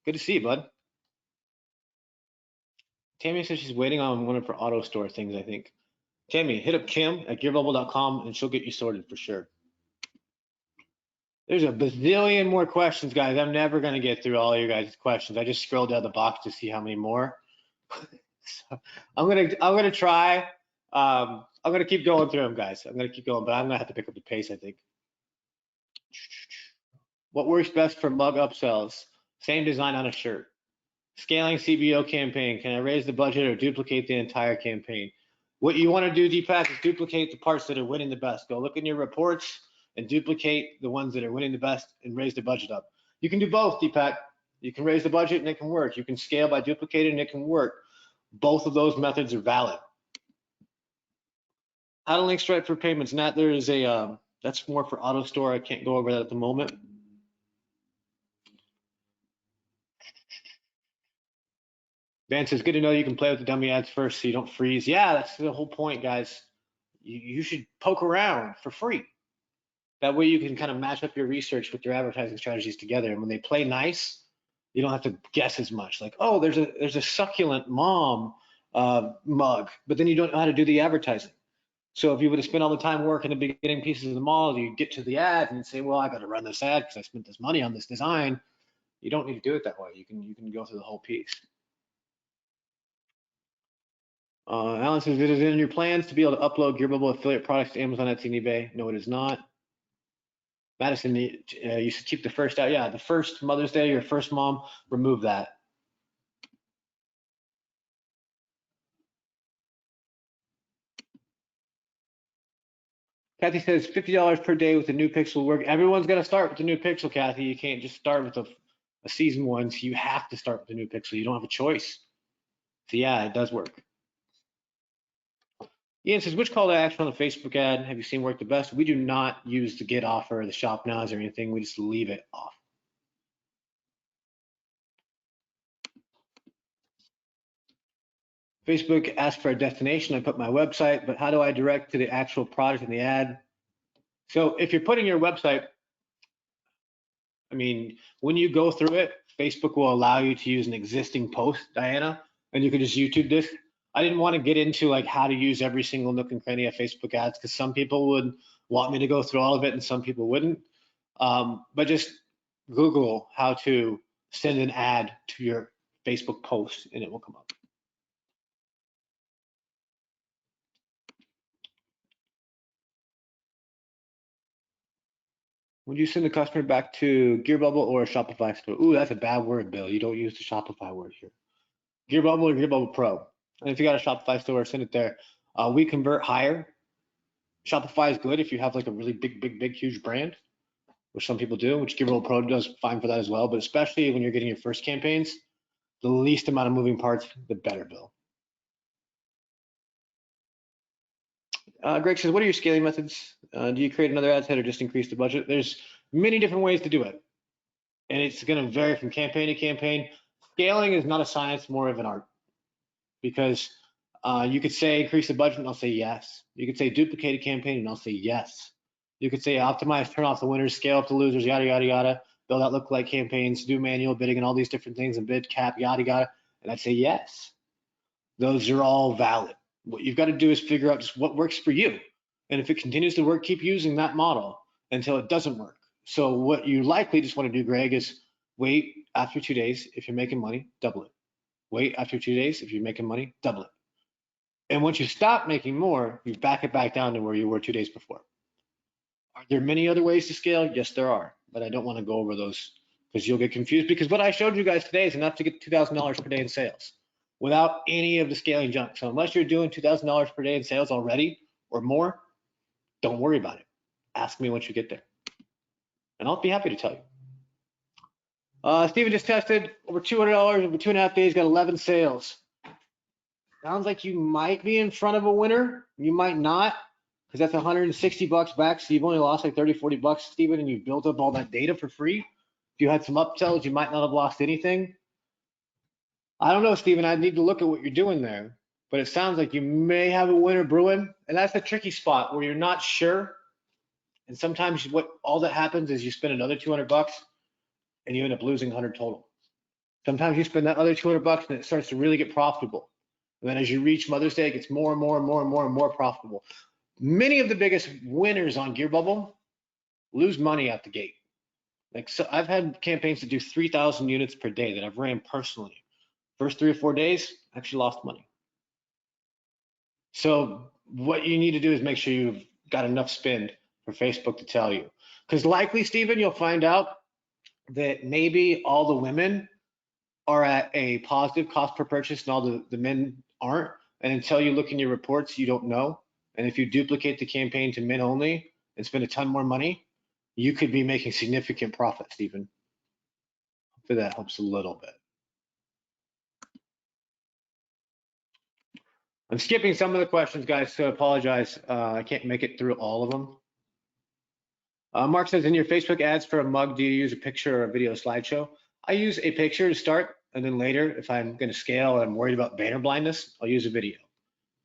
Good to see you, bud. Tammy says she's waiting on one of her auto store things, I think. Tammy, hit up Kim at GearBubble.com and she'll get you sorted for sure. There's a bazillion more questions, guys. I'm never going to get through all your guys' questions. I just scrolled down the box to see how many more. So I'm gonna try. I'm gonna keep going through them, guys. I'm gonna keep going, but I'm gonna have to pick up the pace, I think. What works best for mug upsells? Same design on a shirt. Scaling CBO campaign. Can I raise the budget or duplicate the entire campaign? What you want to do, Deepak, is duplicate the parts that are winning the best. Go look in your reports and duplicate the ones that are winning the best and raise the budget up. You can do both, Deepak. You can raise the budget and it can work. You can scale by duplicating and it can work. Both of those methods are valid. How to link Stripe for payments? Nat, there is a, that's more for auto store. I can't go over that at the moment. Van says, good to know you can play with the dummy ads first so you don't freeze. Yeah, that's the whole point, guys. You should poke around for free. That way you can kind of match up your research with your advertising strategies together. And when they play nice, you don't have to guess as much. Like, oh, there's a succulent mom mug, but then you don't know how to do the advertising. So if you would have spent all the time working the beginning pieces of the model, you get to the ad and say, well, I got to run this ad because I spent this money on this design. You don't need to do it that way. You can go through the whole piece. Alan says, it is in your plans to be able to upload GearBubble affiliate products to Amazon, Etsy, and eBay. No, it is not. Madison, you should keep the first out. Yeah, the first Mother's Day, your first mom, remove that. Kathy says $50 per day with the new Pixel work. Everyone's got to start with the new Pixel, Kathy. You can't just start with a season one. So you have to start with the new Pixel. You don't have a choice. So yeah, it does work. Ian says, which call to action on the Facebook ad have you seen work the best? We do not use the get offer, the shop nows or anything. We just leave it off. Facebook asks for a destination. I put my website, but how do I direct to the actual product in the ad? So if you're putting your website, I mean, when you go through it, Facebook will allow you to use an existing post, Diana, and you can just YouTube this. I didn't want to get into like how to use every single nook and cranny of Facebook ads because some people would want me to go through all of it and some people wouldn't. But just Google how to send an ad to your Facebook post and it will come up. Would you send the customer back to GearBubble or a Shopify store? Ooh, that's a bad word, Bill. You don't use the Shopify word here. GearBubble or GearBubble Pro. And if you got a Shopify store, send it there. We convert higher. Shopify is good if you have like a really big, huge brand, which some people do, which GearBubble Pro does fine for that as well. But especially when you're getting your first campaigns, the least amount of moving parts, the better, Bill. Greg says, what are your scaling methods? Do you create another ad set or just increase the budget? There's many different ways to do it. And it's going to vary from campaign to campaign. Scaling is not a science, more of an art. Because you could say increase the budget and I'll say yes. You could say duplicate a campaign and I'll say yes. You could say optimize, turn off the winners, scale up the losers, yada, yada, yada, build out lookalike campaigns, do manual bidding and all these different things and bid cap, yada, yada. And I'd say yes. Those are all valid. What you've got to do is figure out just what works for you. And if it continues to work, keep using that model until it doesn't work. So what you likely just want to do, Greg, is wait after 2 days. If you're making money, double it. Wait after 2 days. If you're making money, double it. And once you stop making more, you back it back down to where you were 2 days before. Are there many other ways to scale? Yes, there are, but I don't want to go over those because you'll get confused because what I showed you guys today is enough to get $2,000 per day in sales without any of the scaling junk. So unless you're doing $2,000 per day in sales already or more, don't worry about it. Ask me once you get there. And I'll be happy to tell you. Steven just tested over $200 over 2.5 days, got 11 sales. Sounds like you might be in front of a winner. You might not, because that's $160 back. So you've only lost like 30, 40 bucks, Steven, and you've built up all that data for free. If you had some upsells, you might not have lost anything. I don't know, Steven, I need to look at what you're doing there, but it sounds like you may have a winner brewing. And that's the tricky spot where you're not sure. And sometimes what all that happens is you spend another 200 bucks and you end up losing 100 total. Sometimes you spend that other 200 bucks and it starts to really get profitable. And then as you reach Mother's Day, it gets more and more profitable. Many of the biggest winners on GearBubble lose money out the gate. Like, so I've had campaigns that do 3,000 units per day that I've ran personally. First 3 or 4 days, I actually lost money. So what you need to do is make sure you've got enough spend for Facebook to tell you. Because likely, Steven, you'll find out that maybe all the women are at a positive cost per purchase and all the men aren't. And until you look in your reports, you don't know. And if you duplicate the campaign to men only and spend a ton more money, you could be making significant profit, Stephen. Hopefully that helps a little bit. I'm skipping some of the questions, guys, so I apologize. I can't make it through all of them. Mark says, in your Facebook ads for a mug, do you use a picture or a video slideshow? I use a picture to start, and then later, if I'm going to scale and I'm worried about banner blindness, I'll use a video.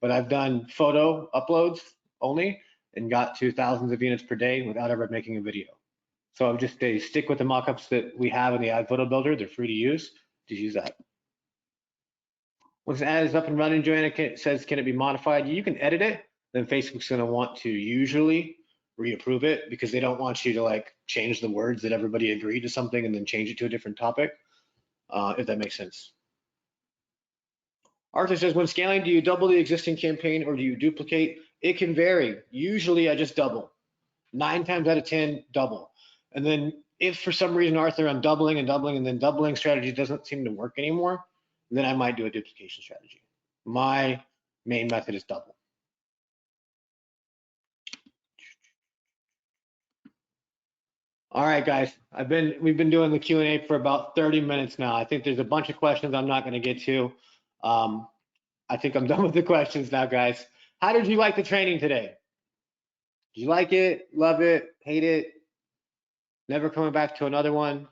But I've done photo uploads only and got to thousands of units per day without ever making a video. So I'm just stick with the mockups that we have in the ad photo builder. They're free to use. Just use that. Once the ad is up and running, Joanna says, can it be modified? You can edit it. Then Facebook's going to want to usually reapprove it because they don't want you to like change the words that everybody agreed to something and then change it to a different topic, if that makes sense. Arthur says, when scaling, do you double the existing campaign or do you duplicate? It can vary. Usually I just double. 9 times out of 10, double. And then if for some reason, Arthur, I'm doubling and doubling and then doubling strategy doesn't seem to work anymore, then I might do a duplication strategy. My main method is double. All right, guys, we've been doing the Q&A for about 30 minutes now. I think there's a bunch of questions I'm not going to get to. I think I'm done with the questions now, guys. How did you like the training today? Did you like it? Love it? Hate it? Never coming back to another one?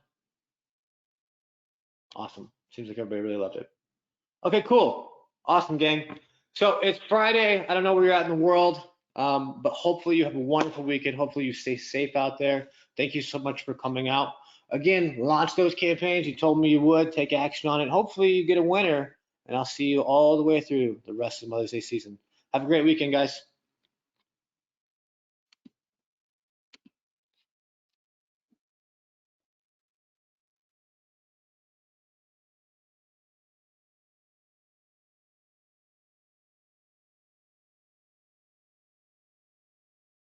Awesome. Seems like everybody really loved it. Okay, cool. Awesome, gang. So it's Friday. I don't know where you're at in the world, but hopefully you have a wonderful weekend. Hopefully you stay safe out there. Thank you so much for coming out. Again, launch those campaigns. You told me you would. Take action on it. Hopefully you get a winner, and I'll see you all the way through the rest of Mother's Day season. Have a great weekend, guys.